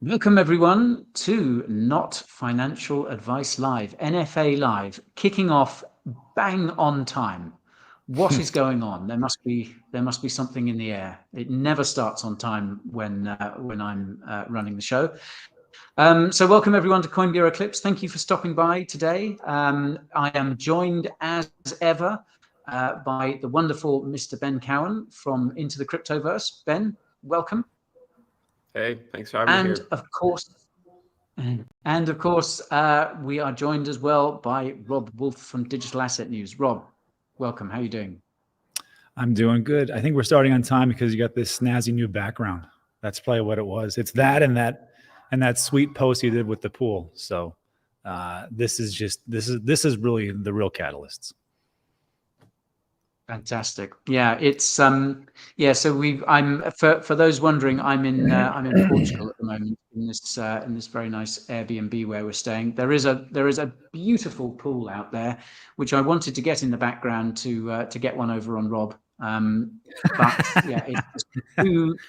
Welcome everyone to Not Financial Advice Live, NFA Live, kicking off bang on time. What is going on? There must be something in the air. It never starts on time when I'm running the show. So welcome everyone to Coin Bureau Clips. Thank you for stopping by today. I am joined as ever by the wonderful Mr. Ben Cowan from Into the Cryptoverse. Ben, welcome. Hey, thanks for having me here. And of course, we are joined as well by Rob Wolf from Digital Asset News. Rob, welcome. How are you doing? I'm doing good. I think we're starting on time because you got this snazzy new background. That's probably what it was. It's that and that sweet post you did with the pool. So this is really the real catalysts. Fantastic. Yeah, it's so I'm for those wondering, I'm in Portugal at the moment in this very nice Airbnb where we're staying. There is a beautiful pool out there which I wanted to get in the background to get one over on Rob. But yeah,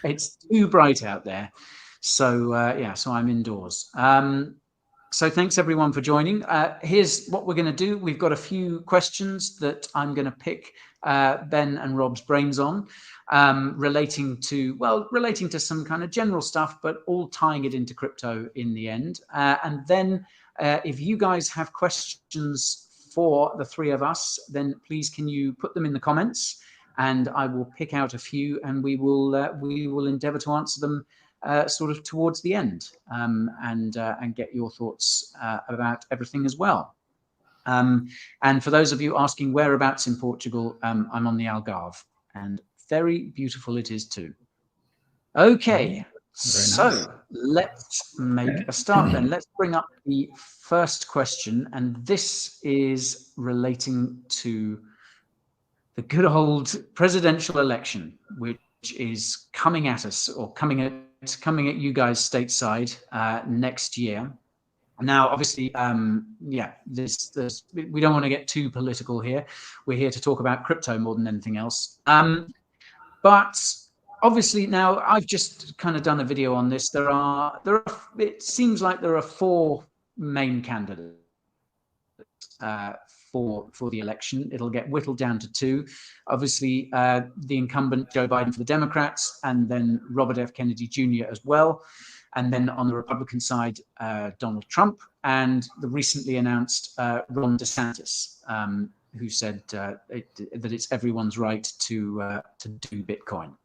it's too bright out there. So so I'm indoors. So thanks everyone for joining. Here's what we're going to do. We've got a few questions that I'm going to pick Ben and Rob's brains on, relating to some kind of general stuff, but all tying it into crypto in the end. And then if you guys have questions for the three of us, then please can you put them in the comments, and I will pick out a few, and we will endeavor to answer them sort of towards the end, and get your thoughts about everything as well. And for those of you asking whereabouts in Portugal, I'm on the Algarve, and very beautiful it is too. Okay, so let's make a start then. Let's bring up the first question, and this is relating to the good old presidential election, which is coming at us, or coming at you guys stateside next year. Now, obviously, we don't want to get too political here. We're here to talk about crypto more than anything else. But obviously, now I've just kind of done a video on this. It seems like there are four main candidates for the election. It'll get whittled down to two. Obviously, the incumbent Joe Biden for the Democrats, and then Robert F. Kennedy Jr. as well. And then on the Republican side, Donald Trump, and the recently announced Ron DeSantis, who said that it's everyone's right to do Bitcoin.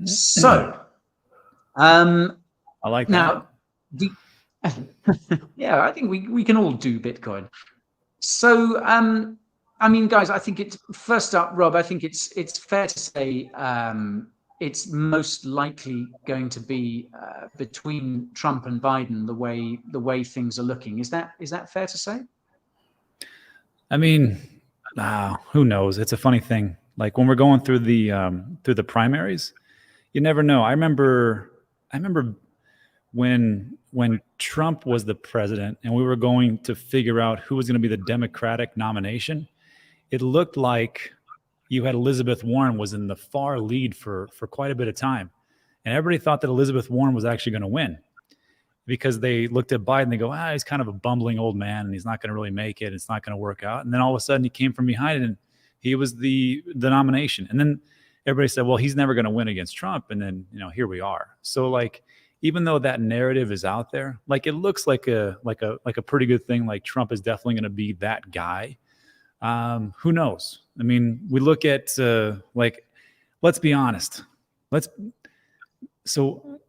So, I like that. Now, yeah, I think we can all do Bitcoin. So, I mean, guys, I think it's first up, Rob. I think it's fair to say it's most likely going to be between Trump and Biden the way things are looking. Is that fair to say? I mean, who knows? It's a funny thing. Like when we're going through the primaries, you never know. I remember when Trump was the president and we were going to figure out who was going to be the Democratic nomination, it looked like you had Elizabeth Warren was in the far lead for quite a bit of time. And everybody thought that Elizabeth Warren was actually going to win because they looked at Biden and they go, he's kind of a bumbling old man and he's not going to really make it. It's not going to work out. And then all of a sudden he came from behind it and he was the nomination. And then everybody said, well, he's never going to win against Trump. And then, here we are. So like, even though that narrative is out there, like it looks like a pretty good thing. Like Trump is definitely going to be that guy. Who knows? I mean, we look at let's be honest. So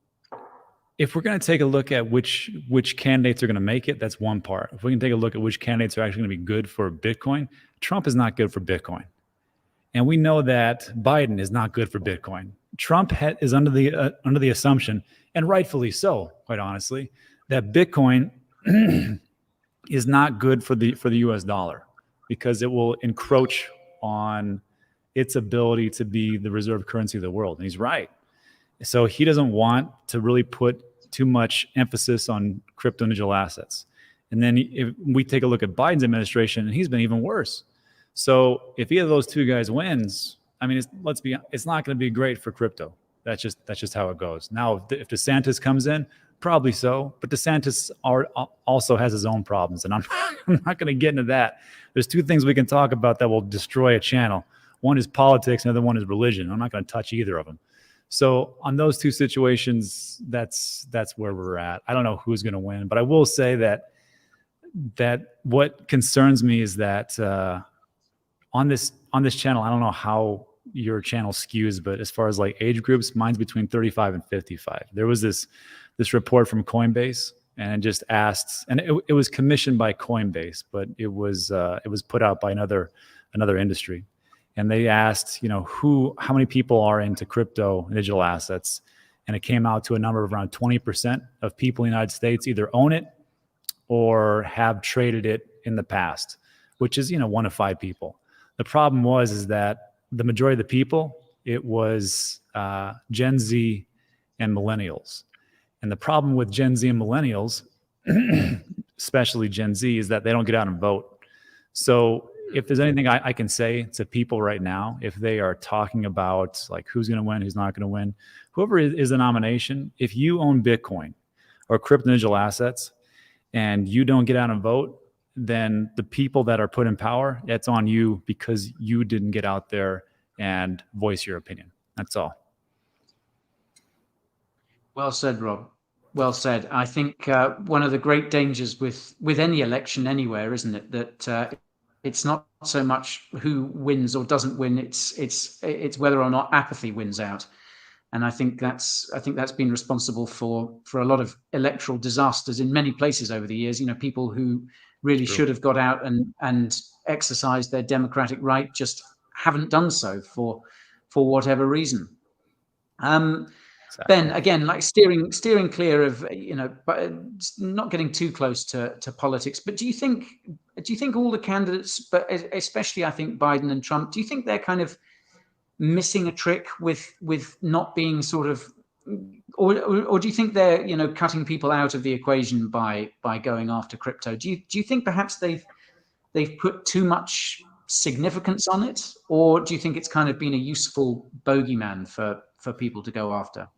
if we're going to take a look at which candidates are going to make it, that's one part. If we can take a look at which candidates are actually going to be good for Bitcoin, Trump is not good for Bitcoin. And we know that Biden is not good for Bitcoin. Trump is under the assumption, and rightfully so, quite honestly, that Bitcoin is not good for the US dollar because it will encroach on its ability to be the reserve currency of the world. And he's right. So he doesn't want to really put too much emphasis on crypto and digital assets. And then if we take a look at Biden's administration, and he's been even worse. So if either of those two guys wins, I mean, it's not going to be great for crypto. That's just how it goes. Now, if DeSantis comes in, Probably so, but DeSantis also has his own problems, and I'm not going to get into that. There's two things we can talk about that will destroy a channel. One is politics, and the other one is religion. I'm not going to touch either of them. So on those two situations, that's where we're at. I don't know who's going to win, but I will say that what concerns me is that on this channel, I don't know how your channel skews, but as far as like age groups, mine's between 35 and 55. There was this report from Coinbase, and it just asked, and it was commissioned by Coinbase, but it was put out by another industry, and they asked, how many people are into crypto and digital assets, and it came out to a number of around 20% of people in the United States either own it or have traded it in the past, which is 1 of 5 people. The problem is that the majority of the people, it was Gen Z and millennials. And the problem with Gen Z and millennials, especially Gen Z, is that they don't get out and vote. So if there's anything I can say to people right now, if they are talking about like who's going to win, who's not going to win, whoever is the nomination, if you own Bitcoin or crypto digital assets and you don't get out and vote, then the people that are put in power, it's on you because you didn't get out there and voice your opinion. That's all. Well said, Rob. Well said. I think one of the great dangers with any election anywhere, isn't it, that it's not so much who wins or doesn't win. It's whether or not apathy wins out. And I think that's been responsible for a lot of electoral disasters in many places over the years. People who really should have got out and exercised their democratic right just haven't done so for whatever reason. Ben, again, like steering clear of but not getting too close to politics. But do you think all the candidates, but especially I think Biden and Trump, do you think they're kind of missing a trick with not being sort of, or do you think they're cutting people out of the equation by going after crypto? Do you think perhaps they've put too much significance on it, or do you think it's kind of been a useful bogeyman for people to go after?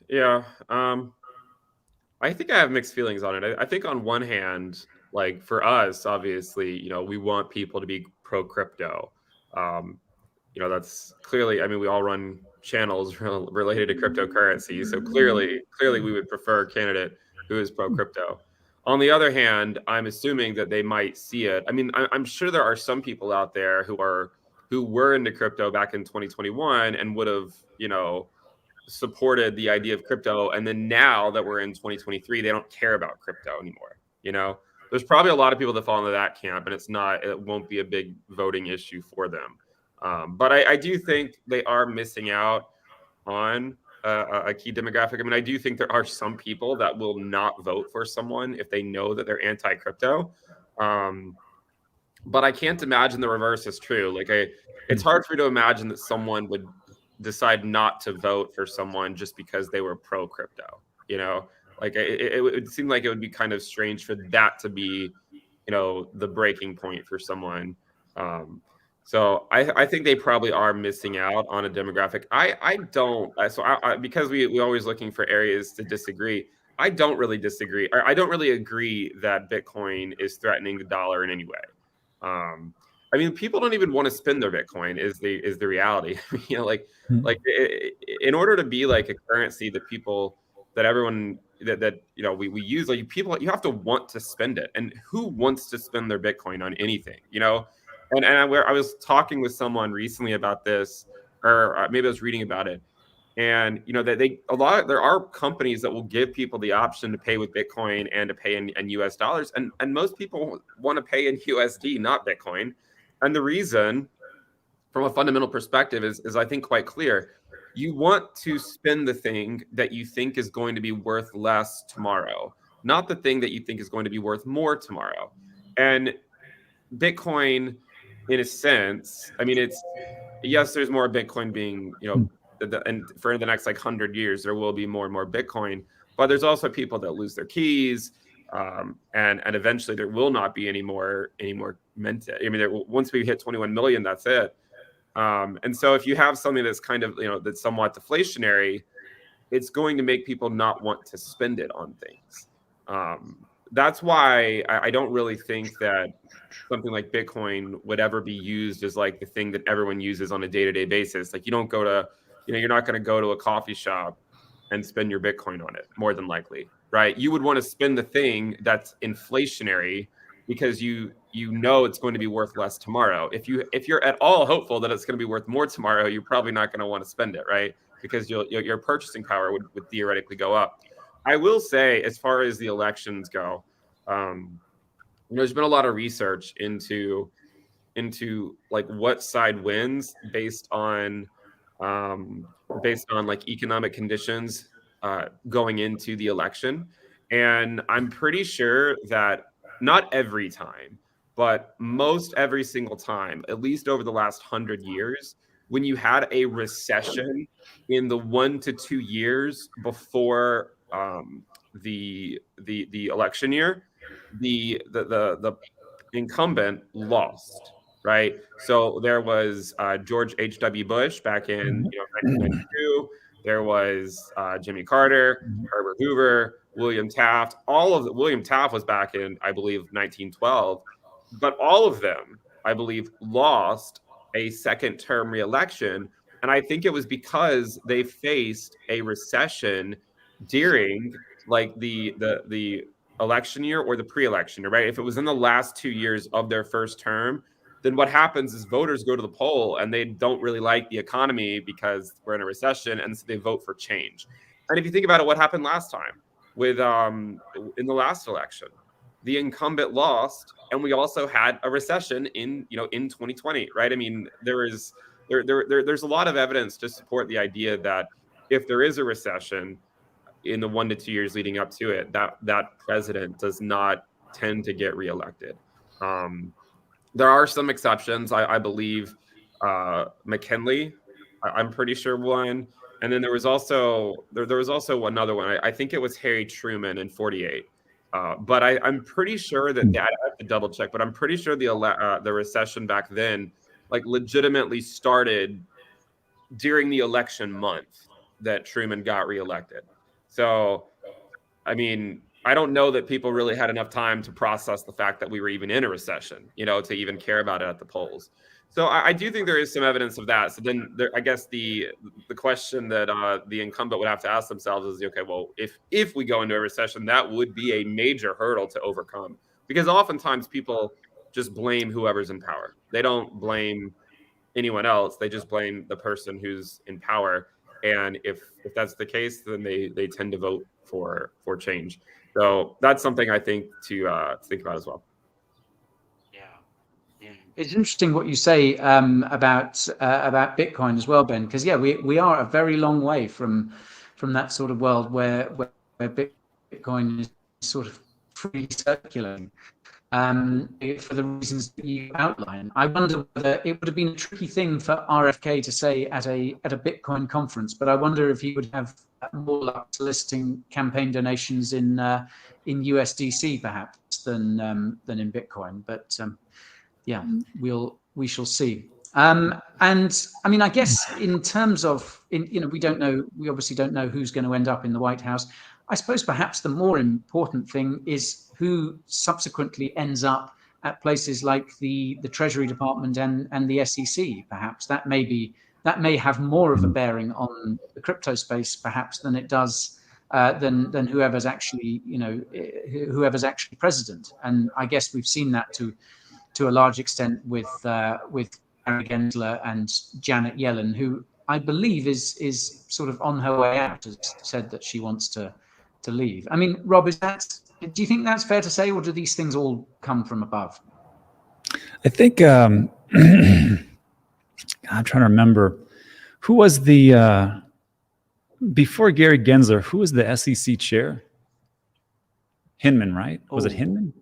Yeah, I think I have mixed feelings on it. I think on one hand, like for us, obviously, we want people to be pro crypto. That's clearly, I mean, we all run channels related to cryptocurrency. So clearly we would prefer a candidate who is pro crypto. On the other hand, I'm assuming that they might see it. I mean, I'm sure there are some people out there who were into crypto back in 2021 and would have, supported the idea of crypto. And then now that we're in 2023, they don't care about crypto anymore. There's probably a lot of people that fall into that camp, and it won't be a big voting issue for them. But I do think they are missing out on a key demographic. I mean, I do think there are some people that will not vote for someone if they know that they're anti-crypto. But I can't imagine the reverse is true. Like, it's hard for me to imagine that someone would decide not to vote for someone just because they were pro-crypto. Like it would seem like it would be kind of strange for that to be, the breaking point for someone. So I think they probably are missing out on a demographic. I don't. So because we always looking for areas to disagree. I don't really disagree. I don't really agree that Bitcoin is threatening the dollar in any way. I mean, people don't even want to spend their Bitcoin is the reality. In order to be like a currency that people that everyone that we use, like people, you have to want to spend it. And who wants to spend their Bitcoin on anything, And I was talking with someone recently about this, or maybe I was reading about it, and there are companies that will give people the option to pay with Bitcoin and to pay in US dollars, and most people want to pay in USD, not Bitcoin. And the reason, from a fundamental perspective, is I think quite clear. You want to spend the thing that you think is going to be worth less tomorrow, not the thing that you think is going to be worth more tomorrow. And Bitcoin, in a sense, I mean, yes, there's more Bitcoin being, and for the next 100 years, there will be more and more Bitcoin, but there's also people that lose their keys, and eventually there will not be any more minted. I mean, once we hit 21 million, that's it. And so if you have something that's kind of, that's somewhat deflationary, it's going to make people not want to spend it on things. That's why I don't really think that something like Bitcoin would ever be used as like the thing that everyone uses on a day-to-day basis. Like you don't go to, you're not going to go to a coffee shop and spend your Bitcoin on it, more than likely, right? You would want to spend the thing that's inflationary because you know it's going to be worth less tomorrow. If you're at all hopeful that it's going to be worth more tomorrow, you're probably not going to want to spend it, right? Because your purchasing power would theoretically go up. I will say, as far as the elections go, there's been a lot of research into like what side wins based on like economic conditions going into the election. And I'm pretty sure that not every time, but most every single time, at least over the last 100 years, when you had a recession in the 1 to 2 years before the election year, the incumbent lost, right? So there was George H.W. Bush back in 1992. There was Jimmy Carter, Herbert Hoover, William Taft. William Taft was back in, I believe, 1912. But all of them, I believe, lost a second term reelection. And I think it was because they faced a recession during like the election year or the pre-election year, right? If it was in the last 2 years of their first term, then what happens is voters go to the poll and they don't really like the economy because we're in a recession, and so they vote for change. And if you think about it, what happened last time with in the last election, the incumbent lost, and we also had a recession in 2020, right? I mean, there's a lot of evidence to support the idea that if there is a recession in the 1 to 2 years leading up to it, that president does not tend to get reelected. There are some exceptions. I believe McKinley, I'm pretty sure, won. And then there was also another one. I think it was Harry Truman in 48. But I'm pretty sure that I have to double check, but I'm pretty sure the recession back then like legitimately started during the election month that Truman got reelected. So, I mean, I don't know that people really had enough time to process the fact that we were even in a recession, to even care about it at the polls. So I do think there is some evidence of that. So then I guess the question that the incumbent would have to ask themselves is, okay, well, if we go into a recession, that would be a major hurdle to overcome, because oftentimes people just blame whoever's in power. They don't blame anyone else. They just blame the person who's in power. And if that's the case, then they tend to vote for change. So that's something I think to think about as well. Yeah. It's interesting what you say about Bitcoin as well, Ben, because we are a very long way from that sort of world where Bitcoin is sort of free circulating. For the reasons that you outline. I wonder whether it would have been a tricky thing for RFK to say at a Bitcoin conference, but I wonder if he would have more luck soliciting campaign donations in USDC perhaps than in Bitcoin. But we shall see. And I mean, I guess in terms of we obviously don't know who's going to end up in the White House. I suppose perhaps the more important thing is who subsequently ends up at places like the Treasury Department and the SEC. Perhaps that may have more of a bearing on the crypto space, perhaps, than it does than whoever's actually president. And I guess we've seen that to a large extent with Gary Gensler and Janet Yellen, who I believe is sort of on her way out, has said that she wants to leave. I mean, Rob, do you think that's fair to say, or do these things all come from above? I think I'm trying to remember who was before Gary Gensler, who was the SEC chair? Hinman, right? Was it Hinman?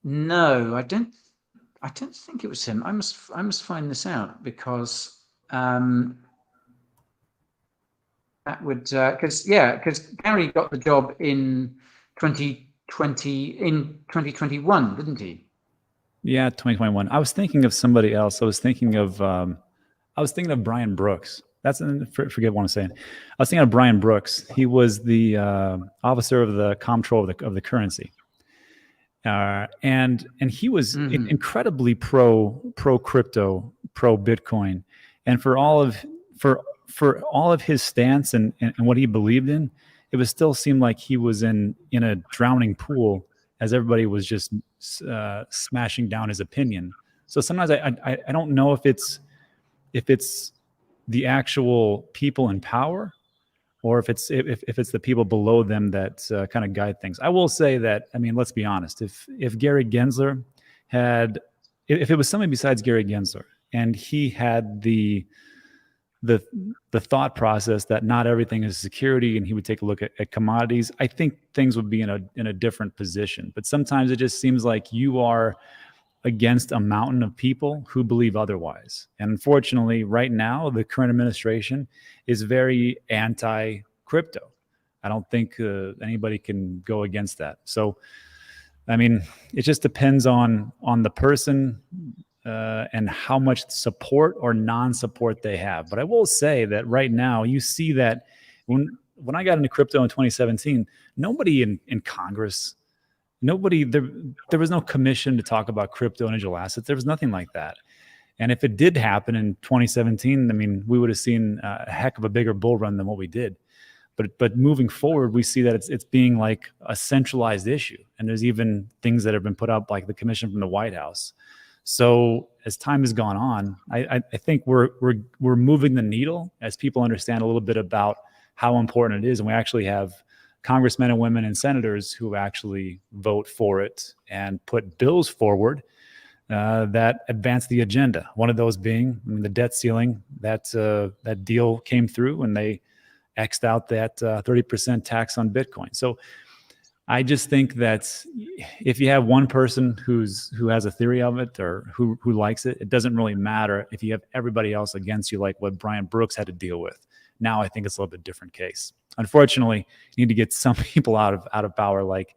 No, I don't think it was him. I must find this out, because that would because Gary got the job in 2021, didn't he? Yeah, 2021. I was thinking of somebody else. I was thinking of Brian Brooks. forget what I'm saying. I was thinking of Brian Brooks. He was the officer of the comptroller of the currency. And he was incredibly pro crypto, pro Bitcoin, and for all of his stance and what he believed in, it was still seemed like he was in a drowning pool as everybody was just smashing down his opinion. So sometimes I don't know if it's the actual people in power, or if it's the people below them that kind of guide things. I will say that, I mean, let's be honest. If Gary Gensler had, if it was somebody besides Gary Gensler, and he had the thought process that not everything is security, and he would take a look at commodities, I think things would be in a different position. But sometimes it just seems like you are against a mountain of people who believe otherwise. And unfortunately, right now, the current administration is very anti-crypto. I don't think anybody can go against that. So, I mean, it just depends on the person and how much support or non-support they have. But I will say that right now, you see that when I got into crypto in 2017, nobody in Congress, there was no commission to talk about crypto and digital assets. There was nothing like that. And if it did happen in 2017, I mean, we would have seen a heck of a bigger bull run than what we did. But moving forward, we see that it's being like a centralized issue. And there's even things that have been put up, like the commission from the White House. So as time has gone on, I think we're moving the needle as people understand a little bit about how important it is. And we actually have congressmen and women and senators who actually vote for it and put bills forward that advance the agenda. One of those being, I mean, the debt ceiling. That deal came through, and they X'd out that 30% tax on Bitcoin. So I just think that if you have one person who has a theory of it, or who likes it, it doesn't really matter if you have everybody else against you, like what Brian Brooks had to deal with. Now I think it's a little bit different case. Unfortunately, you need to get some people out of power, like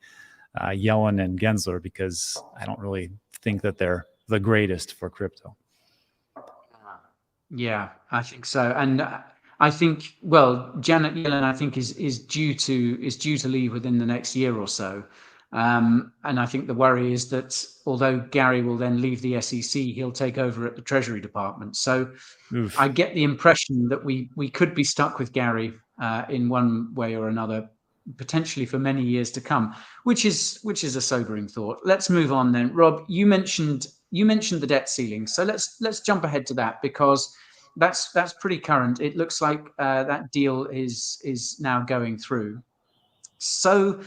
Yellen and Gensler, because I don't really think that they're the greatest for crypto. Yeah, I think so. And I think, well, Janet Yellen, I think is due to leave within the next year or so. And I think the worry is that although Gary will then leave the SEC, he'll take over at the Treasury Department. So Oof. I get the impression that we could be stuck with Gary in one way or another, potentially for many years to come, which is a sobering thought. Let's move on then. Rob, you mentioned the debt ceiling, so let's jump ahead to that, because that's pretty current. It looks like that deal is now going through. So,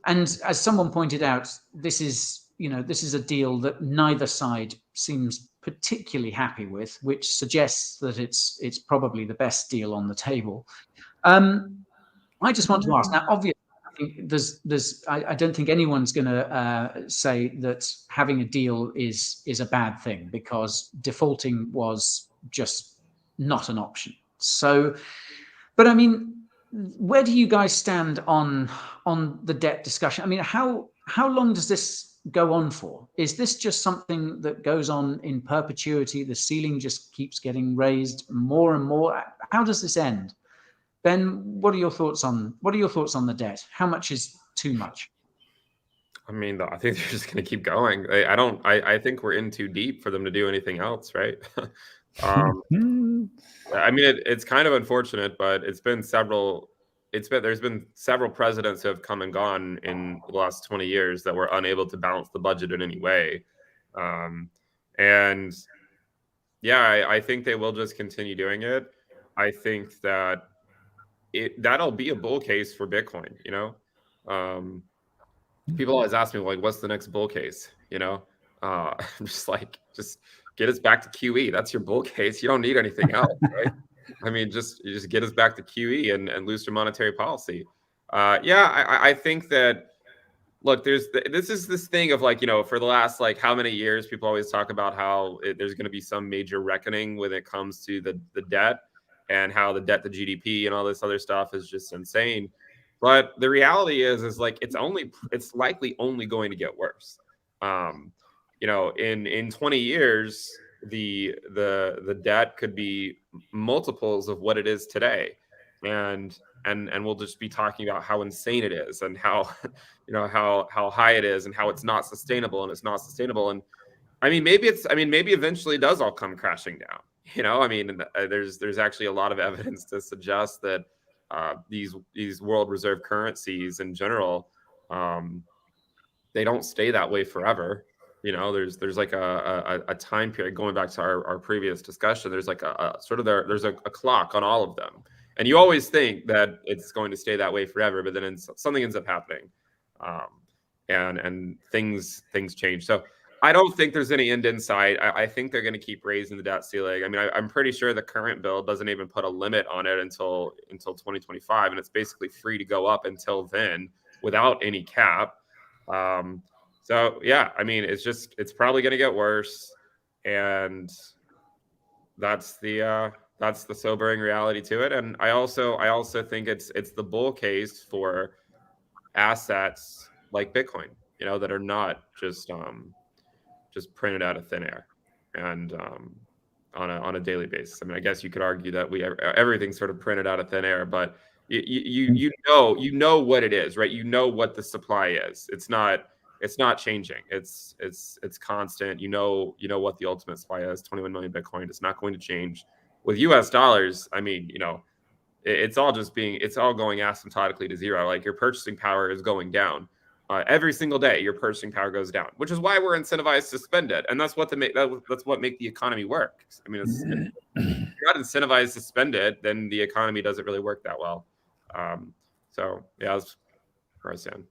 and as someone pointed out, this is a deal that neither side seems particularly happy with, which suggests that it's probably the best deal on the table. I just want to ask now. Obviously, I think I don't think anyone's going to say that having a deal is a bad thing, because defaulting was just not an option. So, but I mean, where do you guys stand on the debt discussion? I mean, how long does this go on for? Is this just something that goes on in perpetuity? The ceiling just keeps getting raised more and more. How does this end? Ben, what are your thoughts on the debt? How much is too much? I mean, I think they're just going to keep going. I think we're in too deep for them to do anything else, right? I mean, it's kind of unfortunate, but there's been several presidents who have come and gone in the last 20 years that were unable to balance the budget in any way. And yeah, I think they will just continue doing it. I think that that'll be a bull case for Bitcoin, you know? People always ask me, like, what's the next bull case? You know, I'm just like, just get us back to QE. That's your bull case. You don't need anything else, right? I mean, you just get us back to QE and looser monetary policy. I think that, look, this is this thing of, like, you know, for the last, like, how many years people always talk about how there's going to be some major reckoning when it comes to the debt, and how the debt to GDP and all this other stuff is just insane. But the reality is like, it's likely only going to get worse. You know, in 20 years, the debt could be multiples of what it is today, and we'll just be talking about how insane it is, and how how high it is, and how it's not sustainable, and it's not sustainable. And I mean, maybe eventually it does all come crashing down. I mean, there's actually a lot of evidence to suggest that these world reserve currencies in general, they don't stay that way forever. There's like a time period, going back to our previous discussion. There's like there's a clock on all of them, and you always think that it's going to stay that way forever, but then something ends up happening, and things change. So I don't think there's any end in sight. I think they're going to keep raising the debt ceiling. I mean, I'm pretty sure the current bill doesn't even put a limit on it until 2025, and it's basically free to go up until then without any cap. So yeah, I mean, it's probably going to get worse, and that's the sobering reality to it. And I also think it's the bull case for assets like Bitcoin, that are not just printed out of thin air and on a daily basis. I mean, I guess you could argue that everything's sort of printed out of thin air, but you know what it is, right? You know what the supply is. It's not changing. It's constant. You know what the ultimate supply is. 21 million Bitcoin. It's not going to change. With US dollars, I mean, it's all going asymptotically to zero. Like, your purchasing power is going down. Every single day, your purchasing power goes down, which is why we're incentivized to spend it, and that's what make the economy work. I mean, if you're not incentivized to spend it, then the economy doesn't really work that well. So yeah, that's where I stand.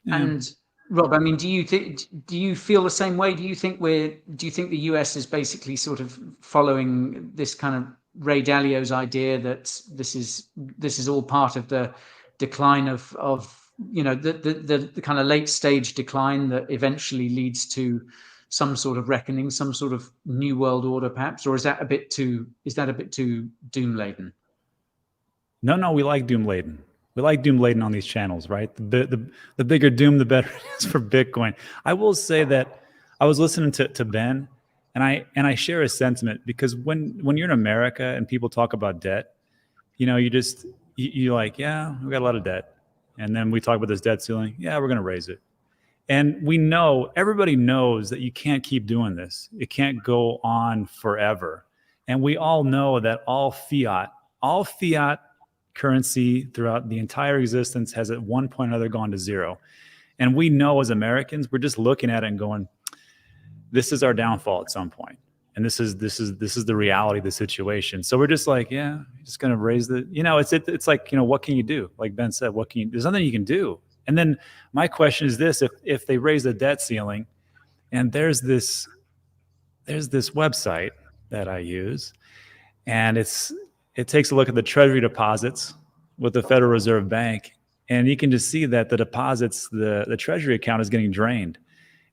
And Rob, I mean, do you feel the same way? Do you think the US is basically sort of following this kind of Ray Dalio's idea that this is all part of the decline of the kind of late stage decline that eventually leads to some sort of reckoning, some sort of new world order, perhaps? Or is that a bit too doom laden? No, we like doom laden. We like doom laden on these channels, right? The bigger doom, the better it is for Bitcoin. I will say that I was listening to Ben, and I share a sentiment, because when you're in America and people talk about debt, you're like, yeah, we got a lot of debt. And then we talk about this debt ceiling. Yeah, we're going to raise it. And everybody knows that you can't keep doing this. It can't go on forever. And we all know that all fiat currency throughout the entire existence has at one point or another gone to zero. And we know, as Americans, we're just looking at it and going, this is our downfall at some point. And this is the reality of the situation. So we're just like, yeah, just going to raise it's like, what can you do? Like Ben said, there's nothing you can do. And then my question is this: if they raise the debt ceiling, and there's this website that I use, and it takes a look at the treasury deposits with the Federal Reserve Bank, and you can just see that the deposits, the treasury account is getting drained.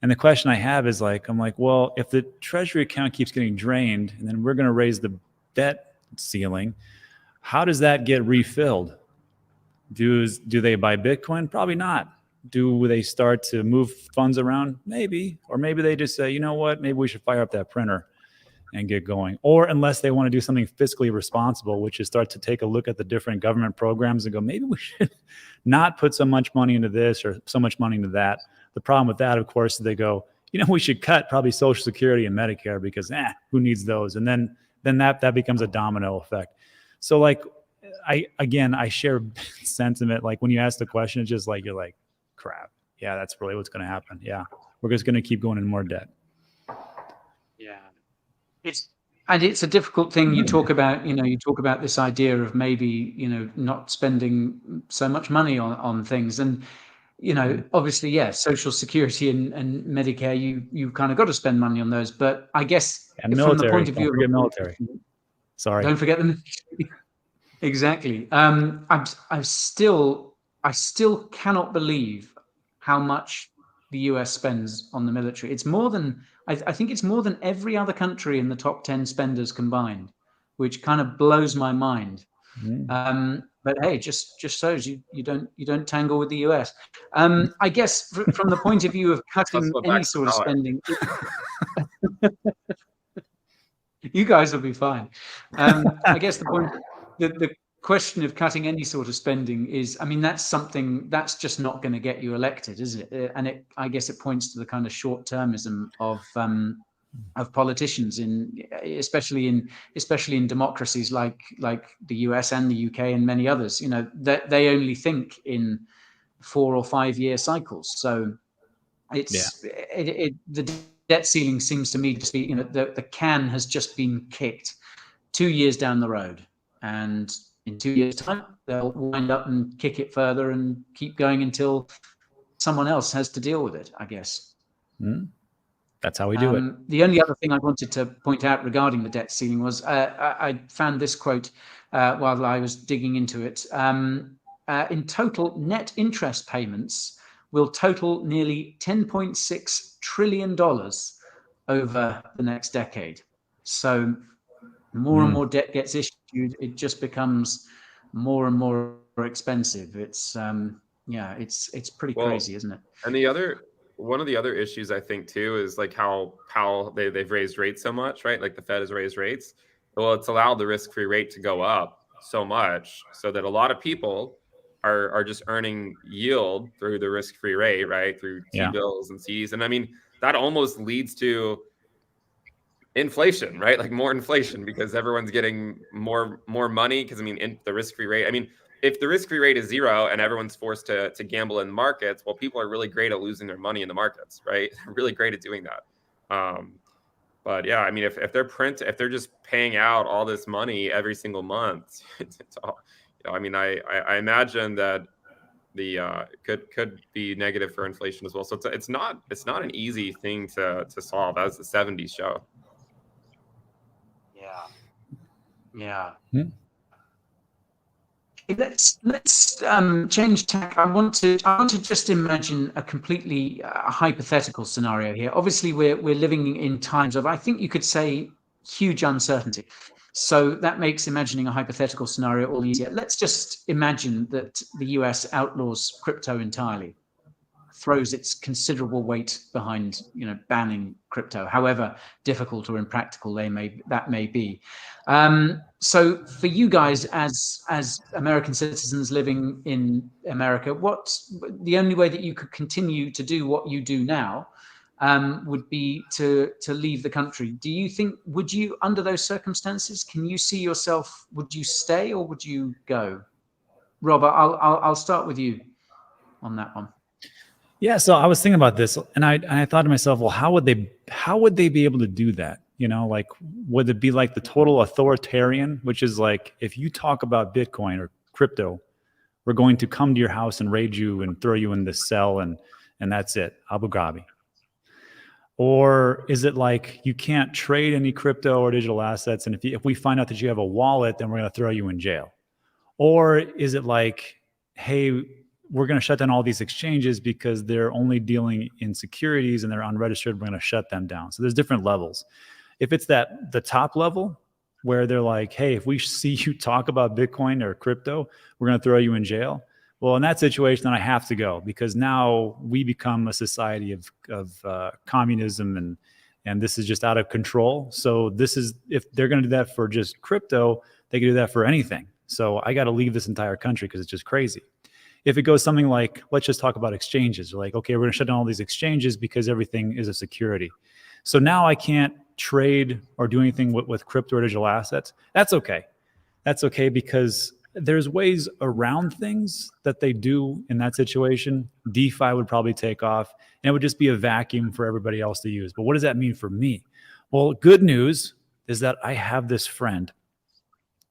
And the question I have is I'm like, well, if the treasury account keeps getting drained, and then we're going to raise the debt ceiling, how does that get refilled? Do they buy Bitcoin? Probably not. Do they start to move funds around? Maybe. Or maybe they just say, you know what, maybe we should fire up that printer and get going. Or unless they want to do something fiscally responsible, which is start to take a look at the different government programs and go, maybe we should not put so much money into this or so much money into that. The problem with that, of course, is they go, we should cut probably Social Security and Medicare, because who needs those? And then that becomes a domino effect. So I share sentiment. Like, when you ask the question, it's just like, you're like, crap. Yeah, that's really what's going to happen. Yeah, we're just going to keep going in more debt. Yeah, it's a difficult thing. You talk about this idea of maybe not spending so much money on things, and obviously, Social Security and Medicare, you kind of got to spend money on those. But I guess from the point of view of military, sorry, don't forget the military. Exactly. I still cannot believe how much the US spends on the military. It's more than I think it's more than every other country in the top 10 spenders combined, which kind of blows my mind. But hey, just shows you don't tangle with the US. I guess from the point of view of cutting any sort of spending. You guys will be fine. I guess the point, the question of cutting any sort of spending is, I mean, that's something that's just not going to get you elected, is it? And I guess it points to the kind of short-termism of politicians especially in democracies like the US and the UK and many others. You know, that they only think in 4 or 5 year cycles. So the debt ceiling seems to me to be, you know, the can has just been kicked 2 years down the road, and in 2 years' time they'll wind up and kick it further and keep going until someone else has to deal with it, I guess. That's how we do it. The only other thing I wanted to point out regarding the debt ceiling was I found this quote while I was digging into it. In total, net interest payments will total nearly $10.6 trillion over the next decade. So more and more debt gets issued, it just becomes more and more expensive. It's it's pretty crazy, isn't it? And one of the other issues I think too is like how they've raised rates so much, right? Like the Fed has raised rates. Well, it's allowed the risk-free rate to go up so much so that a lot of people are just earning yield through the risk-free rate, right? Through T-bills and CDs. And I mean, that almost leads to inflation, right? Like more inflation because everyone's getting more money. Because I mean, the risk-free rate, I mean, if the risk-free rate is 0 and everyone's forced to gamble in markets, well, people are really great at losing their money in the markets, right? They're really great at doing that. But yeah, I mean, if they're just paying out all this money every single month, it's all, you know, I mean, I imagine that the could be negative for inflation as well. So it's not an easy thing to solve, as the 70s show. Yeah. Let's change tack. I want to just imagine a completely hypothetical scenario here. Obviously, we're living in times of, I think you could say, huge uncertainty. So that makes imagining a hypothetical scenario all easier. Let's just imagine that the US outlaws crypto entirely, throws its considerable weight behind, you know, banning crypto, however difficult or impractical that may be. So for you guys as American citizens living in America, what's the only way that you could continue to do what you do now would be to leave the country. Do you think, would you, under those circumstances, can you see yourself, would you stay or would you go? Rob, I'll start with you on that one. Yeah, so I was thinking about this, and I thought to myself, well, how would they be able to do that? You know, like, would it be like the total authoritarian, which is like, if you talk about Bitcoin or crypto, we're going to come to your house and raid you and throw you in this cell, and that's it, Abu Dhabi? Or is it like you can't trade any crypto or digital assets, and if we find out that you have a wallet, then we're going to throw you in jail? Or is it like, hey, we're going to shut down all these exchanges because they're only dealing in securities and they're unregistered, we're going to shut them down? So there's different levels. If it's the top level where they're like, hey, if we see you talk about Bitcoin or crypto, we're going to throw you in jail. Well, in that situation, then I have to go, because now we become a society of communism, and this is just out of control. So this is, if they're going to do that for just crypto, they can do that for anything. So I got to leave this entire country because it's just crazy. If it goes something like, let's just talk about exchanges. We're like, okay, we're going to shut down all these exchanges because everything is a security. So now I can't trade or do anything with crypto or digital assets. That's okay. That's okay, because there's ways around things that they do in that situation. DeFi would probably take off, and it would just be a vacuum for everybody else to use. But what does that mean for me? Well, good news is that I have this friend,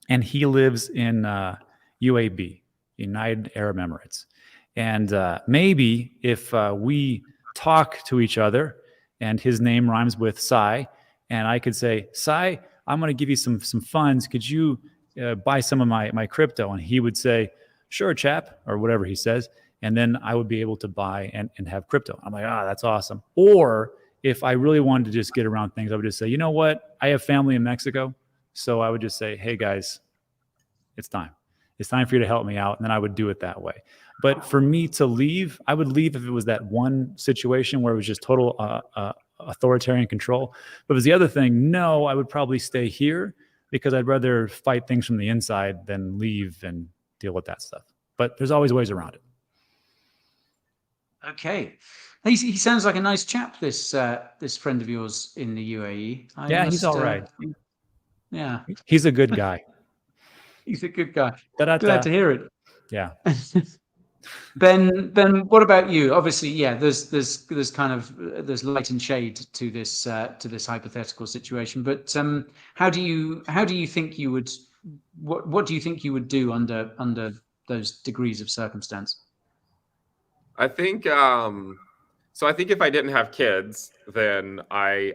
and he lives in UAB, United Arab Emirates. And maybe if we talk to each other, and his name rhymes with Sai, and I could say, Sai, I'm going to give you some funds. Could you buy some of my crypto? And he would say, sure, chap, or whatever he says. And then I would be able to buy and have crypto. I'm like, that's awesome. Or if I really wanted to just get around things, I would just say, you know what? I have family in Mexico. So I would just say, hey, guys, it's time. It's time for you to help me out. And then I would do it that way. But for me to leave, I would leave if it was that one situation where it was just total authoritarian control. But if it's the other thing, no, I would probably stay here because I'd rather fight things from the inside than leave and deal with that stuff. But there's always ways around it. Okay. He sounds like a nice chap, this friend of yours in the UAE. He's all right. Yeah. He's a good guy. He's a good guy. Da-da-da. Glad to hear it. Yeah. Ben, what about you? Obviously, yeah, there's light and shade to this hypothetical situation. But how do you think you would what do you think you would do under those degrees of circumstance? I think so I think if I didn't have kids, then I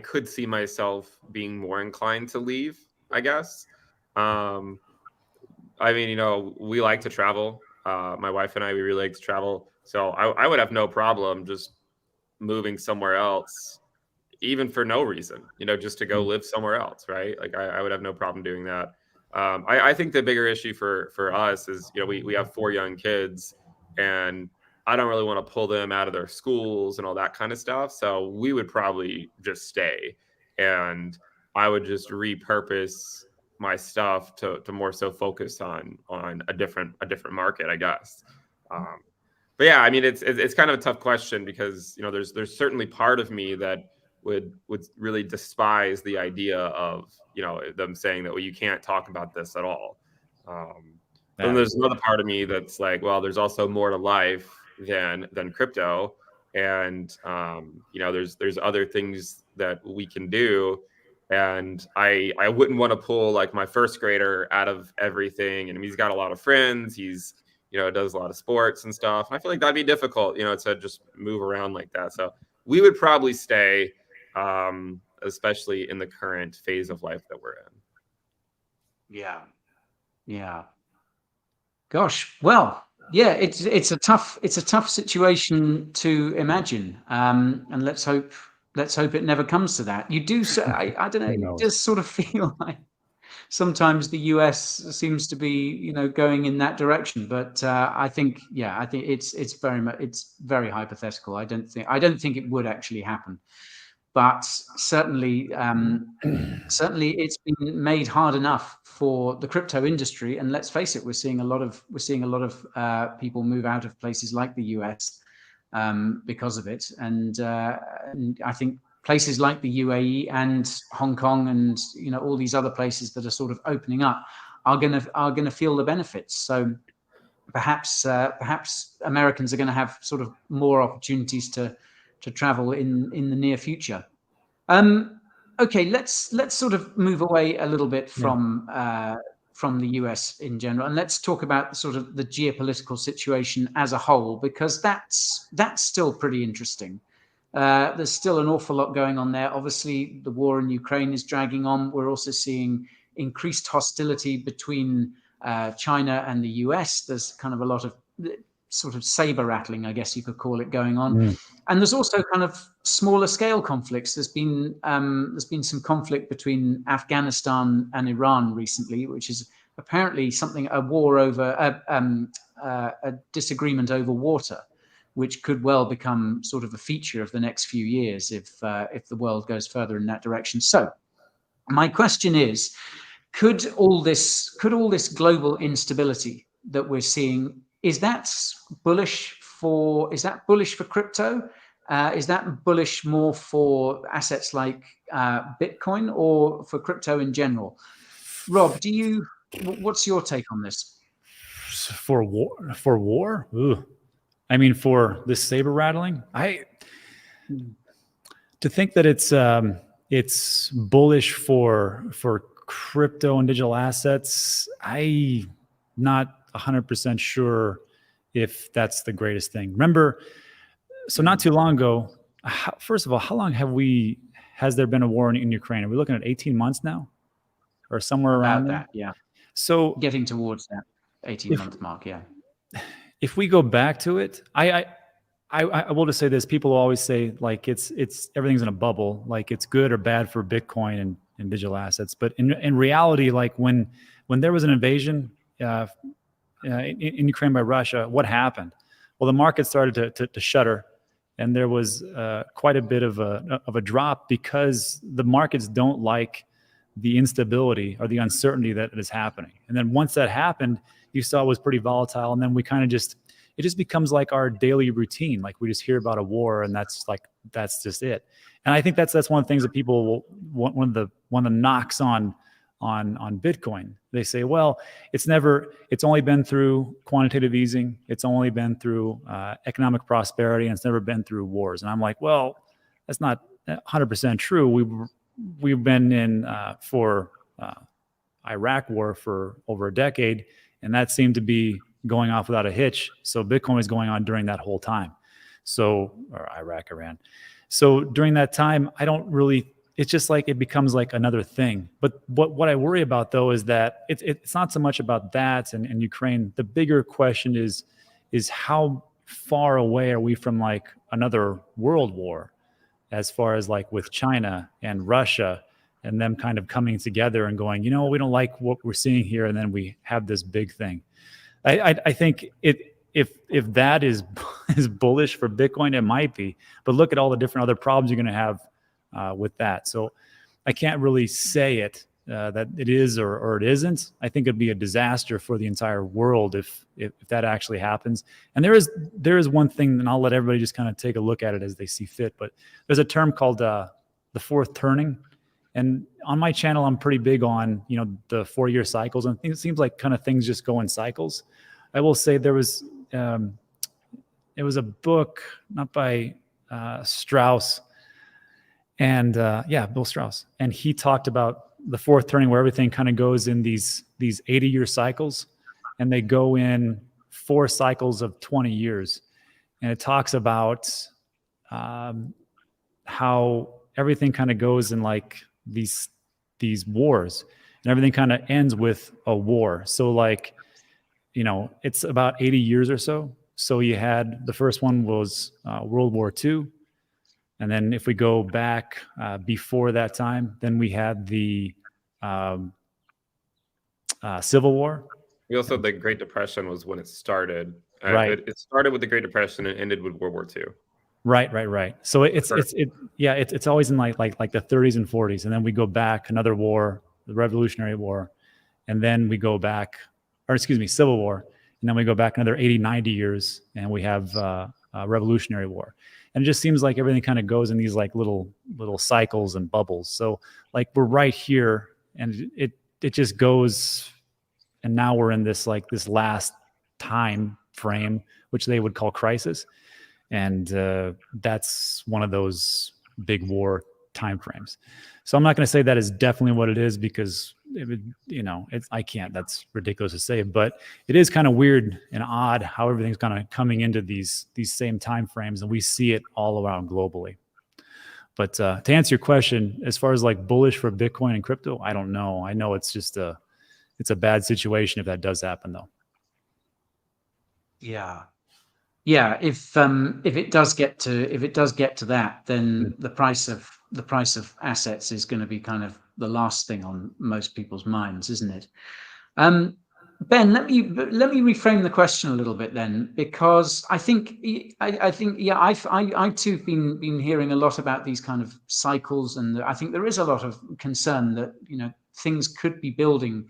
could see myself being more inclined to leave, I guess. I mean, we like to travel. My wife and I, we really like to travel. So I would have no problem just moving somewhere else, even for no reason, just to go live somewhere else, right? Like I would have no problem doing that. I think the bigger issue for us is, we have 4 young kids, and I don't really want to pull them out of their schools and all that kind of stuff. So we would probably just stay, and I would just repurpose my stuff to more so focus on a different market, I guess. But yeah, I mean, it's kind of a tough question because, there's certainly part of me that would really despise the idea of, them saying that, well, you can't talk about this at all. Then there's another part of me that's like, well, there's also more to life than crypto. And, there's other things that we can do. And I wouldn't want to pull like my first grader out of everything. And he's got a lot of friends. He's, does a lot of sports and stuff. I feel like that'd be difficult, to just move around like that. So we would probably stay, especially in the current phase of life that we're in. Yeah. Gosh, well, yeah, it's a tough situation to imagine, and let's hope it never comes to that. You do, I don't know, you just sort of feel like sometimes the US seems to be, going in that direction, but I think it's very hypothetical. I don't think it would actually happen, but certainly it's been made hard enough for the crypto industry. And let's face it, we're seeing a lot of people move out of places like the US because of it. And I think places like the UAE and Hong Kong and all these other places that are sort of opening up are gonna feel the benefits. So perhaps Americans are going to have sort of more opportunities to travel in the near future. Okay, let's sort of move away a little bit from the US in general, and let's talk about sort of the geopolitical situation as a whole, because that's still pretty interesting. There's still an awful lot going on there. Obviously, the war in Ukraine is dragging on. We're also seeing increased hostility between China and the US. There's kind of a lot of sort of saber rattling, I guess you could call it, going on. And there's also kind of smaller scale conflicts. There's been some conflict between Afghanistan and Iran recently, which is apparently a war over a disagreement over water, which could well become sort of a feature of the next few years if the world goes further in that direction. So my question is, could all this global instability that we're seeing, is that bullish for crypto? Is that bullish more for assets like Bitcoin or for crypto in general? Rob, what's your take on this? For war? Ooh. I mean, for this saber rattling, to think that it's bullish for crypto and digital assets, I'm not 100% sure if that's the greatest thing. Remember, so not too long ago, first of all, how long has there been a war in Ukraine? Are we looking at 18 months now, or somewhere around that? Yeah. So getting towards that 18-month mark. Yeah. If we go back to it, I will just say this: people always say like it's everything's in a bubble, like it's good or bad for Bitcoin and digital assets. But in reality, like when there was an invasion in Ukraine by Russia, what happened? Well, the market started to shudder, and there was quite a bit of a drop because the markets don't like the instability or the uncertainty that is happening. And then once that happened, you saw it was pretty volatile, and then we kind of it just becomes like our daily routine. Like we just hear about a war, and that's just it. And I think that's one of the things that people one of the knocks on Bitcoin. They say, well, it's only been through quantitative easing, it's only been through economic prosperity, and it's never been through wars. And I'm like, well, that's not 100% true. We've been in for Iraq war for over a decade, and that seemed to be going off without a hitch. So Bitcoin was going on during that whole time. Or Iran. So during that time, it's just like it becomes like another thing. But what I worry about, though, is that it's not so much about that and Ukraine. The bigger question is how far away are we from like another world war, as far as like with China and Russia and them kind of coming together and going, we don't like what we're seeing here, and then we have this big thing. I think if that is bullish for Bitcoin, it might be. But look at all the different other problems you're going to have with that. So I can't really say that it is or it isn't. I think it'd be a disaster for the entire world if that actually happens. And there is one thing, and I'll let everybody just kind of take a look at it as they see fit. But there's a term called the fourth turning. And on my channel, I'm pretty big on, the 4-year cycles, and it seems like kind of things just go in cycles. I will say it was a book, not by Strauss, and Bill Strauss, and he talked about the fourth turning, where everything kind of goes in these 80-year cycles, and they go in 4 cycles of 20 years, and it talks about how everything kind of goes in like these wars, and everything kind of ends with a war. So like, it's about 80 years or so. So you had the first one was World War II. And then if we go back before that time, then we had the Civil War. We also, the Great Depression was when it started. Right. It started with the Great Depression and ended with World War II. Right. So it's always in like the 30s and 40s, and then we go back another war, the Revolutionary War, and then we go back, Civil War, and then we go back another 80, 90 years, and we have Revolutionary War. And it just seems like everything kind of goes in these like little cycles and bubbles. So like we're right here, and it just goes, and now we're in this last time frame, which they would call crisis. And that's one of those big war time frames. So I'm not going to say that is definitely what it is, because I can't. That's ridiculous to say, but it is kind of weird and odd how everything's kind of coming into these same time frames, and we see it all around globally. But to answer your question, as far as like bullish for Bitcoin and crypto, I don't know. I know it's just it's a bad situation if that does happen, though. Yeah, if it does get to that, then the price of assets is going to be kind of the last thing on most people's minds, isn't it? Ben, let me reframe the question a little bit then, because I think I too have been hearing a lot about these kind of cycles, and I think there is a lot of concern that things could be building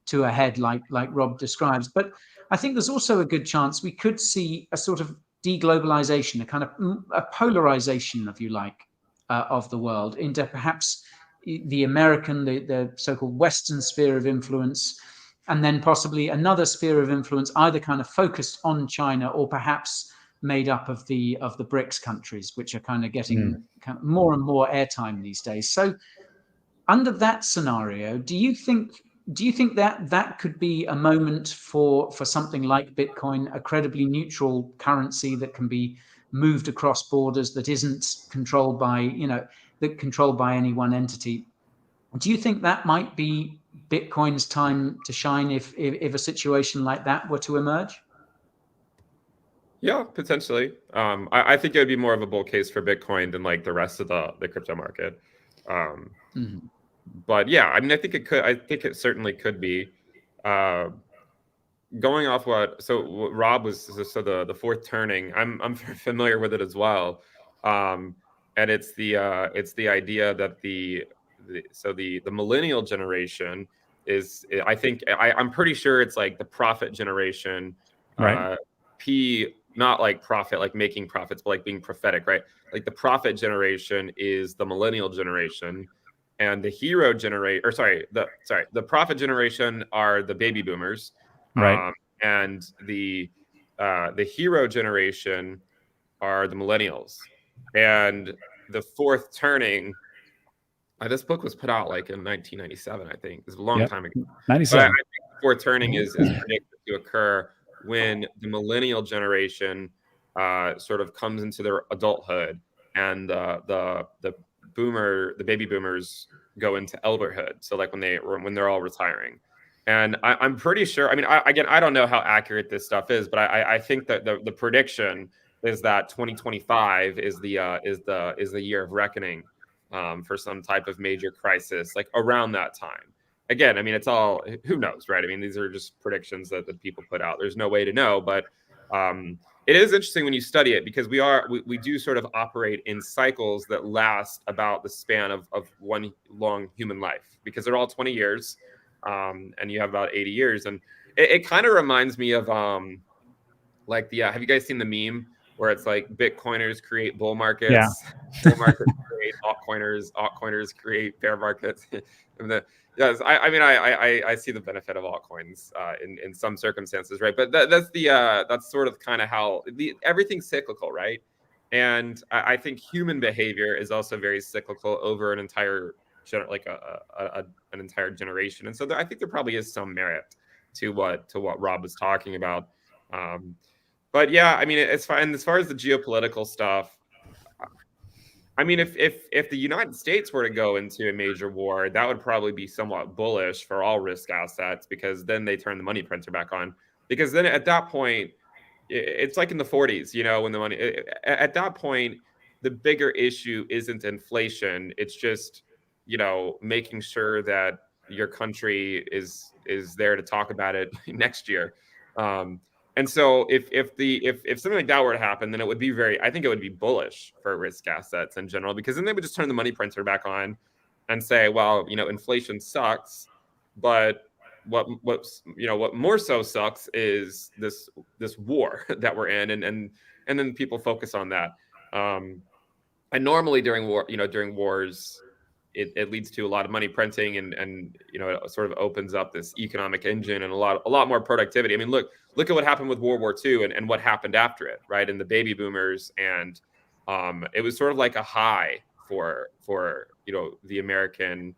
to a head like Rob describes. But I think there's also a good chance we could see a sort of deglobalization, a kind of a polarization, if you like, of the world into perhaps the American, the so-called Western sphere of influence, and then possibly another sphere of influence, either kind of focused on China or perhaps made up of the BRICS countries, which are kind of getting kind of more and more airtime these days. So under that scenario, do you think that could be a moment for something like Bitcoin, a credibly neutral currency that can be moved across borders, that isn't controlled by any one entity? Do you think that might be Bitcoin's time to shine if a situation like that were to emerge? Yeah, potentially. I think it would be more of a bull case for Bitcoin than like the rest of the crypto market. But yeah, I mean, I think it could. I think it certainly could be. going off what Rob was, so the fourth turning, I'm familiar with it as well, and it's the idea that the millennial generation is, I think, I'm pretty sure it's like the profit generation, Right. not like profit like making profits, but like being prophetic, right? Like the profit generation is the millennial generation, and the hero generate or sorry the profit generation are the baby boomers, Right. and the hero generation are the millennials. And the fourth turning, this book was put out like in 1997, I think. It's a long Yep. time ago. But I 97. think the fourth turning is predicted to occur when the millennial generation sort of comes into their adulthood, and the baby boomers go into elderhood. So like when they're all retiring. And I'm pretty sure. I mean, I don't know how accurate this stuff is, but I think that the prediction is that 2025 is the year of reckoning, for some type of major crisis, like around that time. Again, I mean, it's all, who knows, right? I mean, these are just predictions that people put out. There's no way to know, but it is interesting when you study it, because we do sort of operate in cycles that last about the span of one long human life, because they're all 20 years, and you have about 80 years. And it kind of reminds me of like have you guys seen the meme where it's like Bitcoiners create bull markets, bull markets create altcoiners create bear markets? Yes, I mean, I see the benefit of altcoins in some circumstances, right? But that's sort of kind of how everything's cyclical, right? And I think human behavior is also very cyclical over an entire an entire generation. And so I think there probably is some merit to what Rob was talking about. But yeah, I mean, it's fine as far as the geopolitical stuff. I mean, if the United States were to go into a major war, that would probably be somewhat bullish for all risk assets, because then they turn the money printer back on. Because then at that point, it's like in the 40s, when the money, at that point, the bigger issue isn't inflation. It's just, making sure that your country is there to talk about it next year. And so if something like that were to happen, then I think it would be bullish for risk assets in general, because then they would just turn the money printer back on and say, well, inflation sucks, but what more so sucks is this war that we're in, and then people focus on that. And normally during wars, it leads to a lot of money printing, and it sort of opens up this economic engine and a lot more productivity. I mean, look at what happened with World War II and what happened after it, right? And the baby boomers, and it was sort of like a high for the American,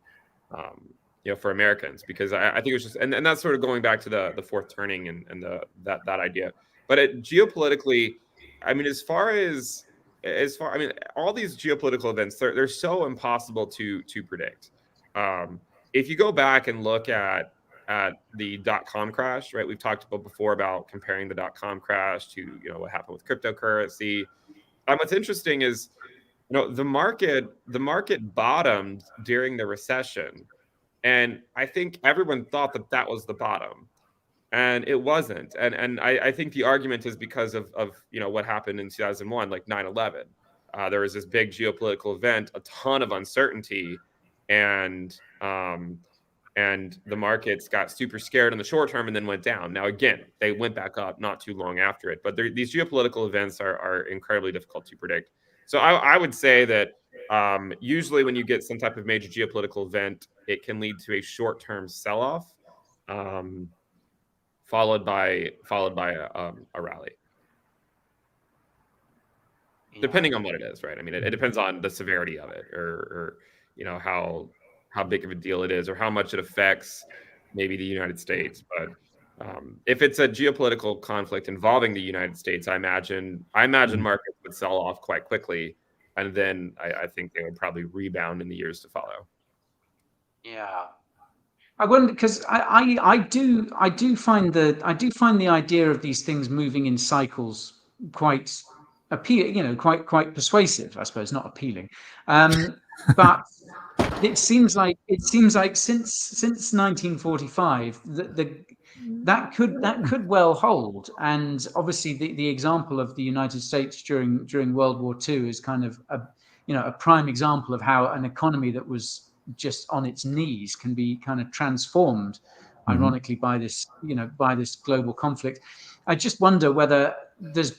for Americans, because I think it was just, and that's sort of going back to the fourth turning and that idea. But geopolitically, I mean, I mean, all these geopolitical events, they're so impossible to predict. If you go back and look at the .com crash, right? We've talked about before about comparing the .com crash to what happened with cryptocurrency. What's interesting is the market bottomed during the recession, and I think everyone thought that was the bottom. And it wasn't. And I think the argument is because of what happened in 2001, like 9/11. There was this big geopolitical event, a ton of uncertainty, and the markets got super scared in the short term and then went down. Now, again, they went back up not too long after it. But these geopolitical events are incredibly difficult to predict. So I would say that usually when you get some type of major geopolitical event, it can lead to a short-term sell-off, followed by a rally, depending on what it is, right? I mean, it depends on the severity of it, or how big of a deal it is, or how much it affects maybe the United States. But if it's a geopolitical conflict involving the United States, I imagine markets would sell off quite quickly, and then I think they would probably rebound in the years to follow. Yeah. I wonder, because I do find the idea of these things moving in cycles quite quite persuasive, I suppose, not appealing. But it seems like since 1945, that could well hold. And obviously, the example of the United States during World War II is kind of a prime example of how an economy that was just on its knees can be kind of transformed, ironically, by this global conflict. I just wonder whether there's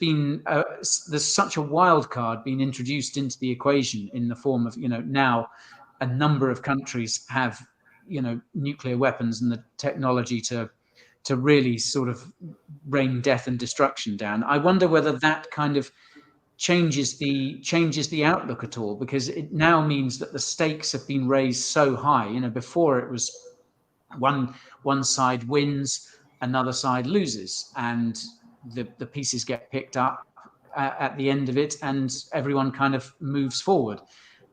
such a wild card being introduced into the equation in the form of now a number of countries have nuclear weapons and the technology to really sort of rain death and destruction down. I wonder whether that kind of changes the outlook at all, because it now means that the stakes have been raised so high. Before it was one side wins, another side loses, and the pieces get picked up at the end of it, and everyone kind of moves forward.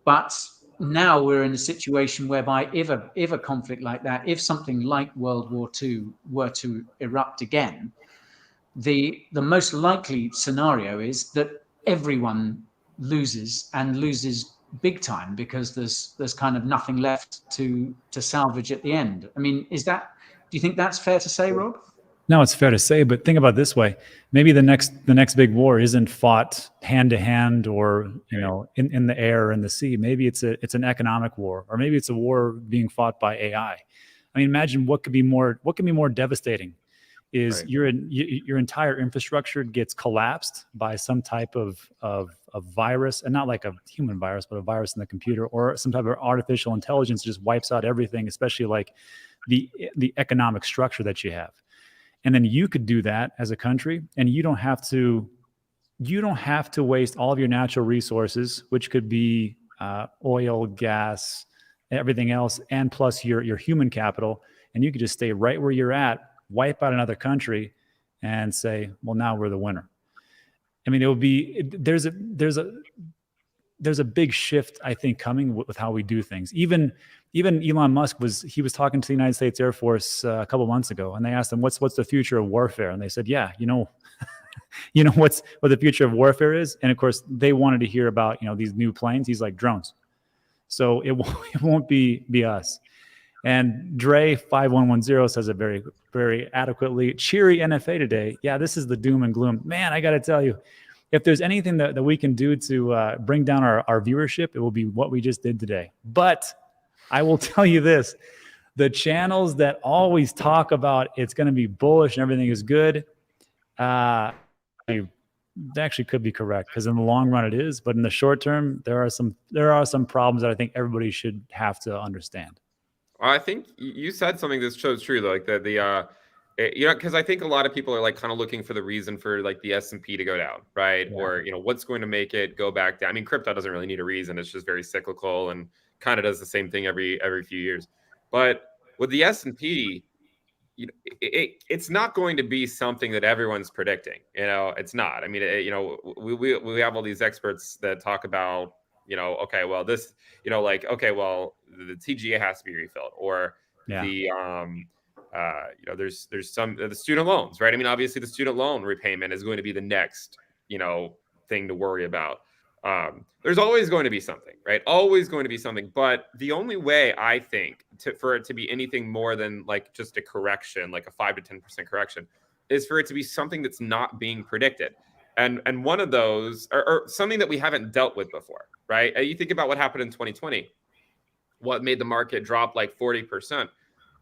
But now we're in a situation whereby if a conflict like that, if something like World War II were to erupt again, the most likely scenario is that everyone loses, and loses big time, because there's kind of nothing left to salvage at the end. I mean, do you think that's fair to say, Rob? No, it's fair to say, but think about it this way. Maybe the next big war isn't fought hand to hand, or in the air or in the sea. Maybe it's an economic war, or maybe it's a war being fought by AI. I mean, imagine what could be more devastating is right. Your entire infrastructure gets collapsed by some type of virus, and not like a human virus, but a virus in the computer, or some type of artificial intelligence just wipes out everything, especially like the economic structure that you have. And then you could do that as a country, and you don't have to waste all of your natural resources, which could be oil, gas, everything else, and plus your human capital, and you could just stay right where you're at, wipe out another country, and say, well, now we're the winner. I mean, there's a big shift, I think, coming with how we do things. Even Elon Musk was talking to the United States Air Force a couple months ago, and they asked him, what's the future of warfare? And they said, yeah, what the future of warfare is? And of course, they wanted to hear about these new planes. He's like, drones. So it won't be us. And Dre 5110 says it very, very adequately. Cheery NFA today. Yeah, this is the doom and gloom. Man, I got to tell you, if there's anything that we can do to bring down our viewership, it will be what we just did today. But I will tell you this, the channels that always talk about it's going to be bullish and everything is good, they actually could be correct, because in the long run it is, but in the short term, there are some problems that I think everybody should have to understand. I think you said something that shows true, like because I think a lot of people are like kind of looking for the reason for like the S&P to go down, right? Yeah. Or what's going to make it go back down. I mean, crypto doesn't really need a reason; it's just very cyclical and kind of does the same thing every few years. But with the S&P, it's not going to be something that everyone's predicting. It's not. I mean, we have all these experts that talk about, okay, well, this, okay, well, the TGA has to be refilled, or the there's some the student loans, right? I mean, obviously the student loan repayment is going to be the next thing to worry about. There's always going to be something, right? Always going to be something. But the only way, I think, for it to be anything more than like just a correction, like a 5 to 10% correction, is for it to be something that's not being predicted. And one of those, or something that we haven't dealt with before, right? You think about what happened in 2020. What made the market drop like 40%?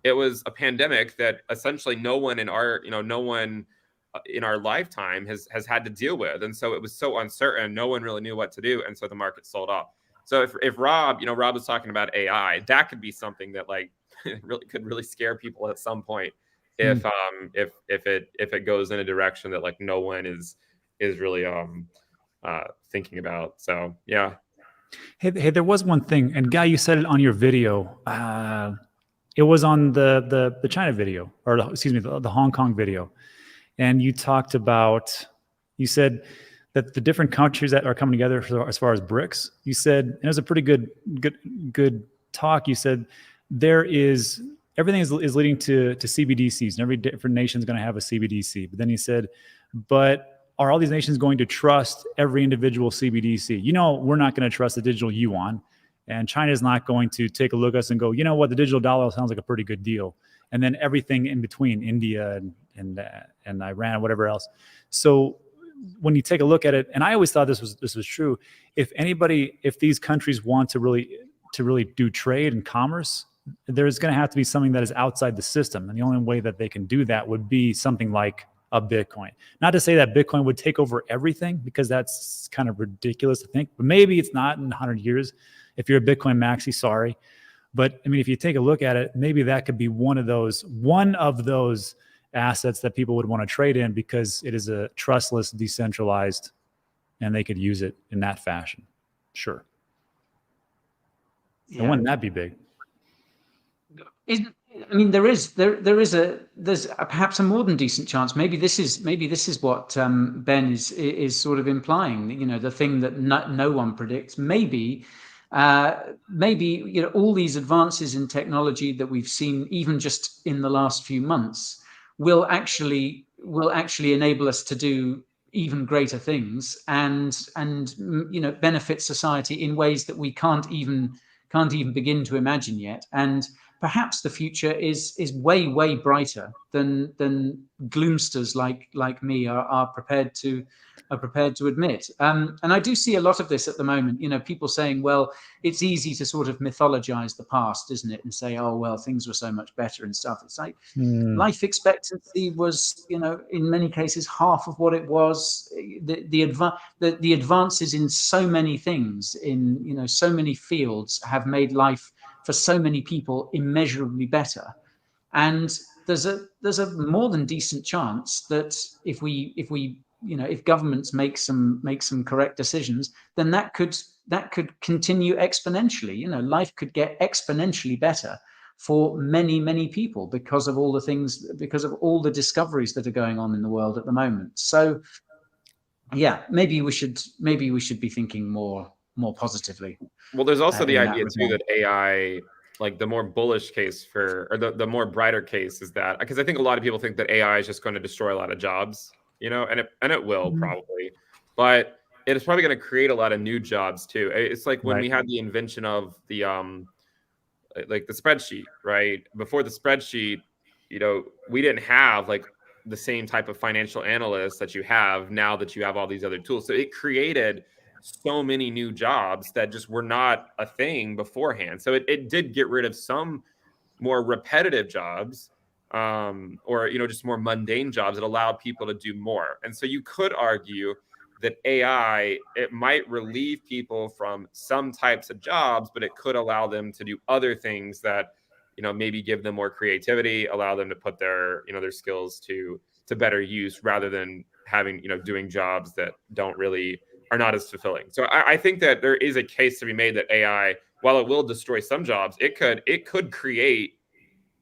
It was a pandemic that essentially no one in our lifetime has had to deal with. And so it was so uncertain. No one really knew what to do. And so the market sold off. So if Rob was talking about AI, that could be something that like could really scare people at some point if it goes in a direction that like no one is really thinking about. So yeah. Hey, there was one thing, and Guy, you said it on your video. It was on the China video, or the Hong Kong video. And you talked about, you said that the different countries that are coming together as far as BRICS, you said, and it was a pretty good talk. You said everything is leading to CBDCs, and every different nation is going to have a CBDC. But then you said, but are all these nations going to trust every individual CBDC? We're not going to trust the digital yuan, and China is not going to take a look at us and go, the digital dollar sounds like a pretty good deal. and then everything in between, India and Iran, whatever else. So when you take a look at it, and I always thought this was true, if these countries want to really do trade and commerce, there's going to have to be something that is outside the system. And the only way that they can do that would be something like a Bitcoin. Not to say that Bitcoin would take over everything, because that's kind of ridiculous to think, but maybe it's not in 100 years. If you're a Bitcoin maxi, sorry. But I mean, if you take a look at it, maybe that could be one of those assets that people would want to trade in, because it is a trustless, decentralized, and they could use it in that fashion. Sure. Yeah. And wouldn't that be big? There's perhaps a more than decent chance. Maybe this is what Ben is sort of implying. You know, the thing that no one predicts. Maybe all these advances in technology that we've seen, even just in the last few months, will actually enable us to do even greater things and benefit society in ways that we can't even begin to imagine yet. And perhaps the future is way brighter than gloomsters like me are prepared to admit. And I do see a lot of this at the moment. You know, people saying, well, it's easy to sort of mythologize the past, isn't it? And say, oh, well, things were so much better and stuff. It's like life expectancy was, in many cases, half of what it was. The advances in so many things, in so many fields, have made life for so many people immeasurably better. And there's a more than decent chance that if governments make some correct decisions, then that could continue exponentially. Life could get exponentially better for many people because of all the discoveries that are going on in the world at the moment. So yeah, maybe we should be thinking more positively. Well, there's also the idea too that AI, like the more bullish case or the more brighter case is that, because I think a lot of people think that AI is just going to destroy a lot of jobs, and it will probably, but it is probably going to create a lot of new jobs too. It's like when we had the invention of the like the spreadsheet, right? Before the spreadsheet, we didn't have like the same type of financial analysts that you have now that you have all these other tools. So it created so many new jobs that just were not a thing beforehand. So it did get rid of some more repetitive jobs, or just more mundane jobs that allowed people to do more. And so you could argue that AI, it might relieve people from some types of jobs, but it could allow them to do other things that maybe give them more creativity, allow them to put their their skills to better use, rather than having doing jobs that are not as fulfilling. So I think that there is a case to be made that AI, while it will destroy some jobs, it could create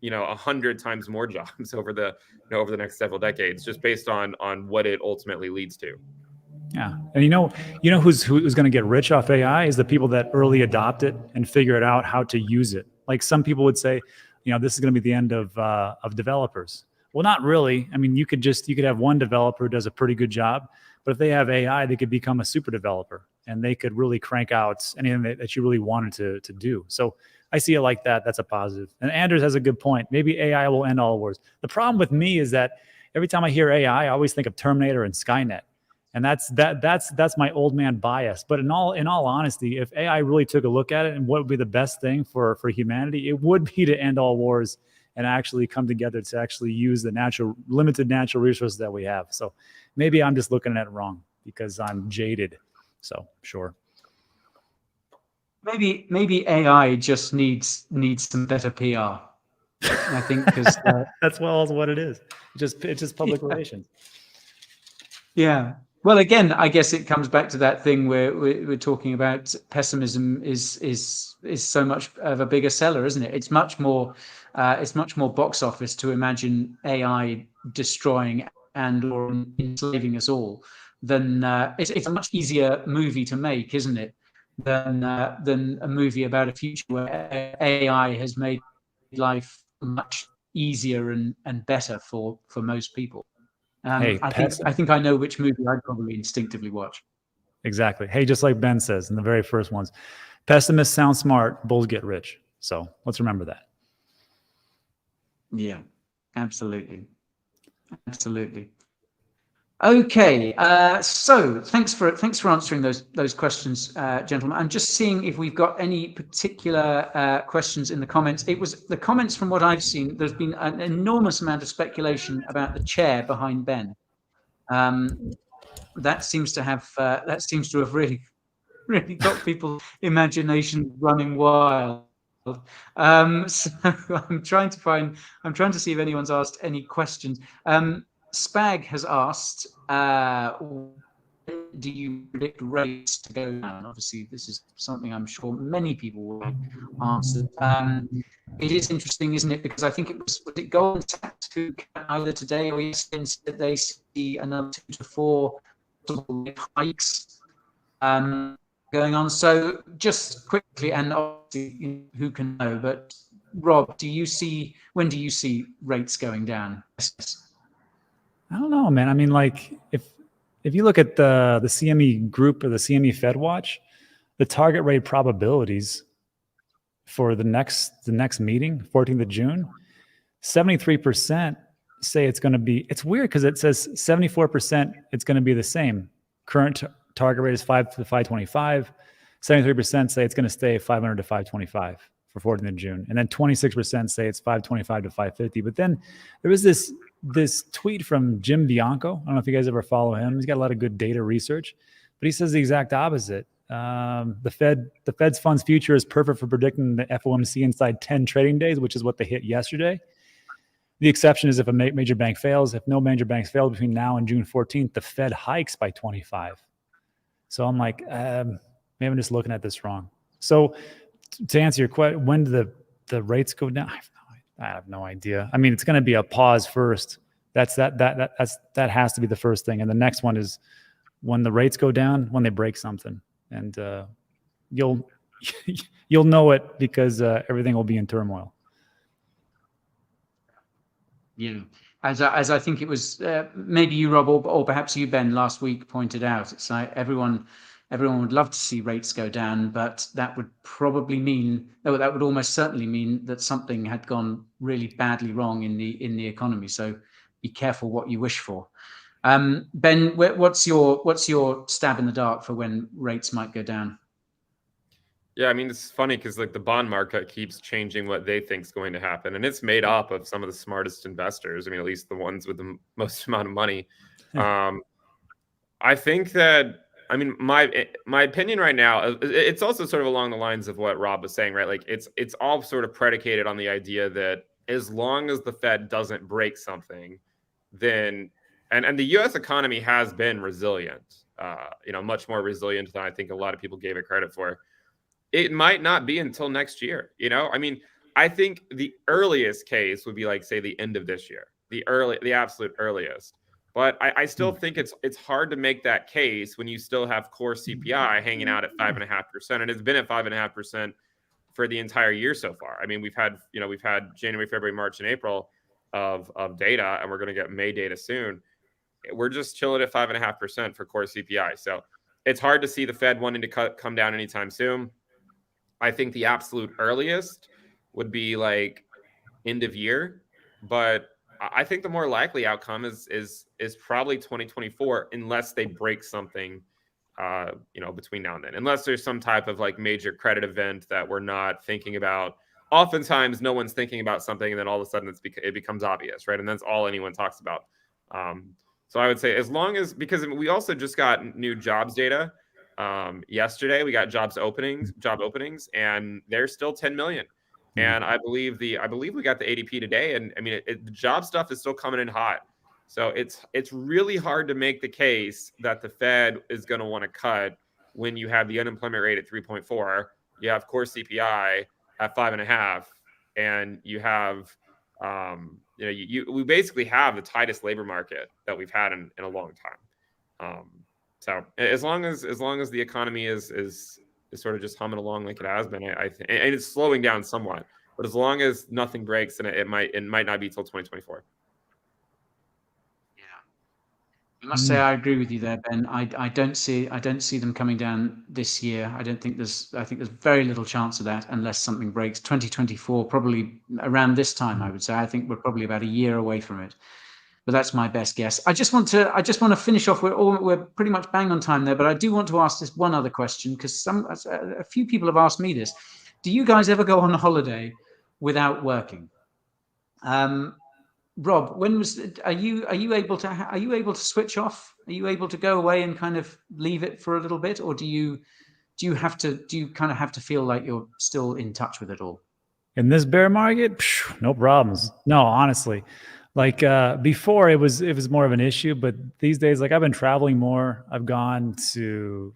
100 times more jobs over the next several decades, just based on what it ultimately leads to. Yeah, and who's going to get rich off AI is the people that early adopt it and figure it out how to use it. Like some people would say, this is going to be the end of developers. Well, not really. I mean, you could have one developer who does a pretty good job, but if they have AI, they could become a super developer and they could really crank out anything that you really wanted to do. So I see it like that. That's a positive. And Anders has a good point. Maybe AI will end all wars. The problem with me is that every time I hear AI, I always think of Terminator and Skynet. And that's my old man bias. But in all honesty, if AI really took a look at it and what would be the best thing for humanity, it would be to end all wars and actually come together to actually use the limited natural resources that we have. So maybe I'm just looking at it wrong because I'm jaded. So sure. Maybe AI just needs some better PR. I think because that's what it is. It's just public relations. Yeah. Well, again, I guess it comes back to that thing where we're talking about pessimism is so much of a bigger seller, isn't it? It's much more box office to imagine AI destroying or enslaving us all than it's a much easier movie to make, isn't it? Than a movie about a future where AI has made life much easier and better for most people. I think I know which movie I'd probably instinctively watch. Exactly. Hey, just like Ben says in the very first ones, pessimists sound smart, bulls get rich. So let's remember that. Yeah, absolutely. Absolutely. Okay, so thanks for answering those questions, gentlemen. I'm just seeing if we've got any particular questions in the comments. It was the comments from what I've seen. There's been an enormous amount of speculation about the chair behind Ben. That seems to have really got people's imagination running wild. So I'm trying to see if anyone's asked any questions. Spag has asked, when do you predict rates to go down? Obviously, this is something I'm sure many people will answer. It is interesting, isn't it? Because I think was it Goldman Sachs who either today or yesterday said they see another 2 to 4 hikes going on. So just quickly, and obviously who can know, but Rob, when do you see rates going down? I don't know, man. I mean, like if you look at the CME group or the CME Fed Watch, the target rate probabilities for the next meeting, 14th of June, 73% say it's going to be. It's weird because it says 74% it's going to be the same. Current target rate is 5 to 525. 73% say it's going to stay 500 to 525 for 14th of June, and then 26% say it's 525 to 550. But then there was this tweet from Jim Bianco. I don't know if you guys ever follow him. He's got a lot of good data research, but he says the exact opposite. The Fed's funds future is perfect for predicting the FOMC inside 10 trading days, which is what they hit yesterday. The exception is if a major bank fails. If no major banks fail between now and June 14th, the Fed hikes by 25. So I'm like, maybe I'm just looking at this wrong. So to answer your question, when do the rates go down? I have no idea. I mean, it's going to be a pause first. That has to be the first thing, and the next one is when the rates go down, when they break something, and you'll know it because everything will be in turmoil. Yeah, as I think it was maybe you, Rob, or perhaps you, Ben, last week pointed out. It's like everyone would love to see rates go down, but that would probably mean, that would almost certainly mean that something had gone really badly wrong in the economy. So be careful what you wish for. Ben, what's your stab in the dark for when rates might go down? Yeah, I mean, it's funny because like the bond market keeps changing what they think is going to happen, and it's made up of some of the smartest investors. I mean, at least the ones with the most amount of money. I think that, I mean, my opinion right now, it's also sort of along the lines of what Rob was saying, right? Like it's all sort of predicated on the idea that as long as the Fed doesn't break something, then and the U.S. economy has been resilient, much more resilient than I think a lot of people gave it credit for. It might not be until next year. I mean, I think the earliest case would be like, say, the end of this year, the absolute earliest. But I still think it's hard to make that case when you still have core CPI hanging out at 5.5%, and it's been at 5.5% for the entire year so far. I mean, we've had January, February, March, and April of data, and we're going to get May data soon. We're just chilling at 5.5% for core CPI. So it's hard to see the Fed wanting to come down anytime soon. I think the absolute earliest would be like end of year, but I think the more likely outcome is probably 2024, unless they break something, between now and then, unless there's some type of like major credit event that we're not thinking about. Oftentimes, no one's thinking about something, and then all of a sudden it becomes obvious, right? And that's all anyone talks about. So I would say, as long as, because we also just got new jobs data. Yesterday we got job openings, and there's still 10 million. And I believe we got the ADP today, and I mean, the job stuff is still coming in hot. So it's really hard to make the case that the Fed is going to want to cut when you have the unemployment rate at 3.4, you have core CPI at 5.5, and you have we basically have the tightest labor market that we've had in a long time. So as long as the economy is sort of just humming along like it has been, I think, and it's slowing down somewhat, but as long as nothing breaks, then it might not be till 2024. Yeah. I must say I agree with you there, Ben. I don't see them coming down this year. I think there's very little chance of that unless something breaks. 2024, probably around this time, I would say. I think we're probably about a year away from it. But that's my best guess. I just want to finish off. We're pretty much bang on time there, but I do want to ask this one other question, because a few people have asked me this. Do you guys ever go on holiday without working? Rob, are you able to switch off? Are you able to go away and kind of leave it for a little bit, or do you kind of have to feel like you're still in touch with it all? In this bear market, no problems. No, honestly, like before it was more of an issue, but these days, like I've been traveling more. I've gone to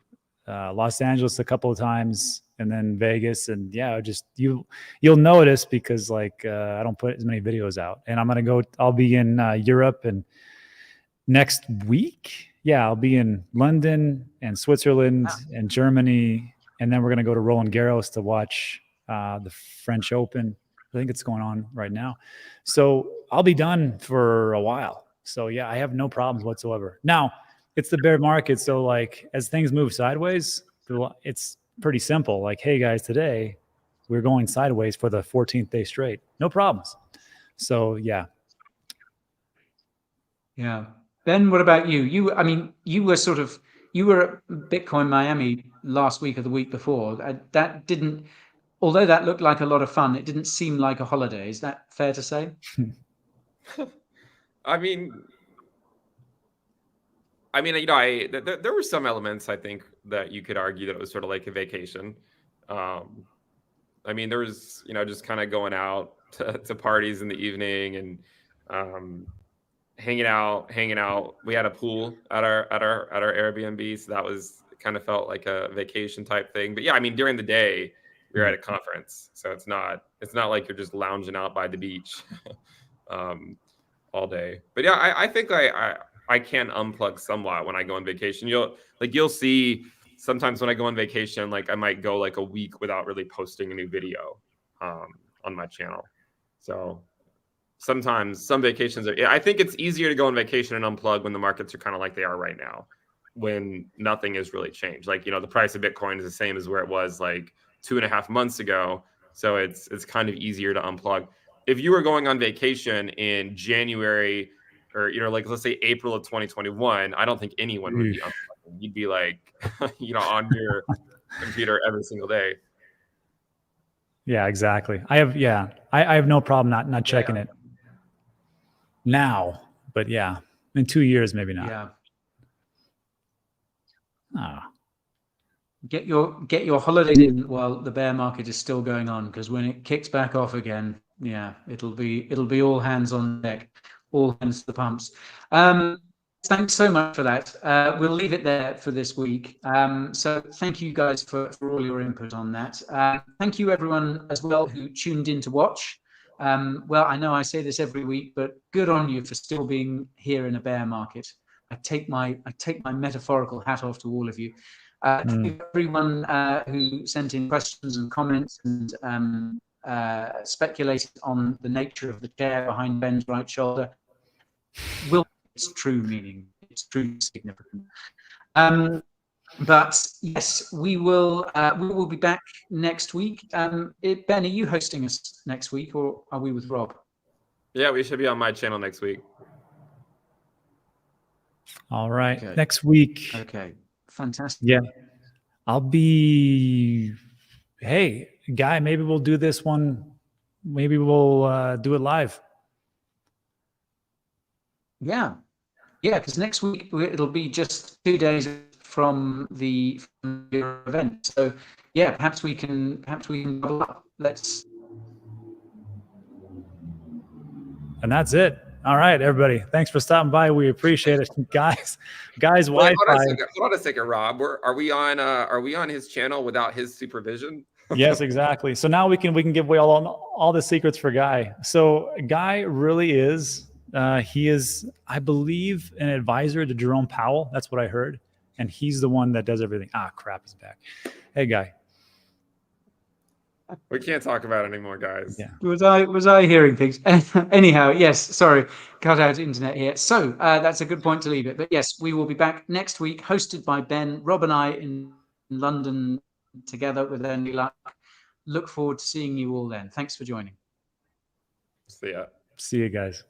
Los Angeles a couple of times, and then Vegas, and yeah, just you'll notice, because like I don't put as many videos out, and I'll be in Europe, and next week, yeah, I'll be in London and Switzerland and Germany, and then we're gonna go to Roland Garros to watch the French Open. I think it's going on right now, so I'll be done for a while. So yeah, I have no problems whatsoever. Now it's the bear market, so like as things move sideways, it's pretty simple. Like, hey guys, today we're going sideways for the 14th day straight. No problems. So yeah. Yeah. Ben, what about you? You were at Bitcoin Miami last week or the week before. Although that looked like a lot of fun, it didn't seem like a holiday. Is that fair to say? I mean, there were some elements, I think, that you could argue that it was sort of like a vacation. I mean, there was, just kind of going out to parties in the evening and hanging out. We had a pool at our Airbnb, so that was kind of felt like a vacation type thing. But yeah, I mean, during the day we were at a conference, so it's not like you're just lounging out by the beach all day. But yeah, I think I can unplug somewhat when I go on vacation. You'll see sometimes when I go on vacation, like I might go like a week without really posting a new video on my channel. So sometimes some vacations I think it's easier to go on vacation and unplug when the markets are kind of like they are right now, when nothing has really changed. Like, the price of Bitcoin is the same as where it was like 2.5 months ago. So it's kind of easier to unplug. If you were going on vacation in January or, like let's say April of 2021, I don't think anyone would be unplugging. You'd be like, on your computer every single day. Yeah, exactly. I have no problem not checking it now, but yeah, in 2 years, maybe not. Yeah. Oh. Get your holidays in while the bear market is still going on, because when it kicks back off again, yeah, it'll be all hands on deck, all hands to the pumps. Thanks so much for that. We'll leave it there for this week. So thank you guys for all your input on that. Thank you everyone as well who tuned in to watch. Well, I know I say this every week, but good on you for still being here in a bear market. I take my metaphorical hat off to all of you. Thank you everyone who sent in questions and comments and speculated on the nature of the chair behind Ben's right shoulder. Its true meaning, its true significance. But yes, we will be back next week. Ben, are you hosting us next week, or are we with Rob? Yeah, we should be on my channel next week. All right, okay. Next week. Okay, fantastic. Yeah, I'll be. Hey, Guy, maybe we'll do this one. Maybe we'll do it live. Yeah, because next week it'll be just 2 days from the event. So yeah, perhaps we can double up. Let's. And that's it. All right, everybody. Thanks for stopping by. We appreciate it, guys. Wi-Fi. Hold on a second, Rob. Are we on his channel without his supervision? Yes, exactly. So now we can give away all the secrets for Guy. So Guy really is. He is, I believe, an advisor to Jerome Powell. That's what I heard. And he's the one that does everything. Ah, crap, he's back. Hey, Guy. We can't talk about it anymore, guys. Yeah. Was I hearing things? Anyhow, yes. Sorry, cut out internet here. So that's a good point to leave it. But yes, we will be back next week, hosted by Ben, Rob, and I in London together with any luck. Look forward to seeing you all then. Thanks for joining. See ya. See you guys.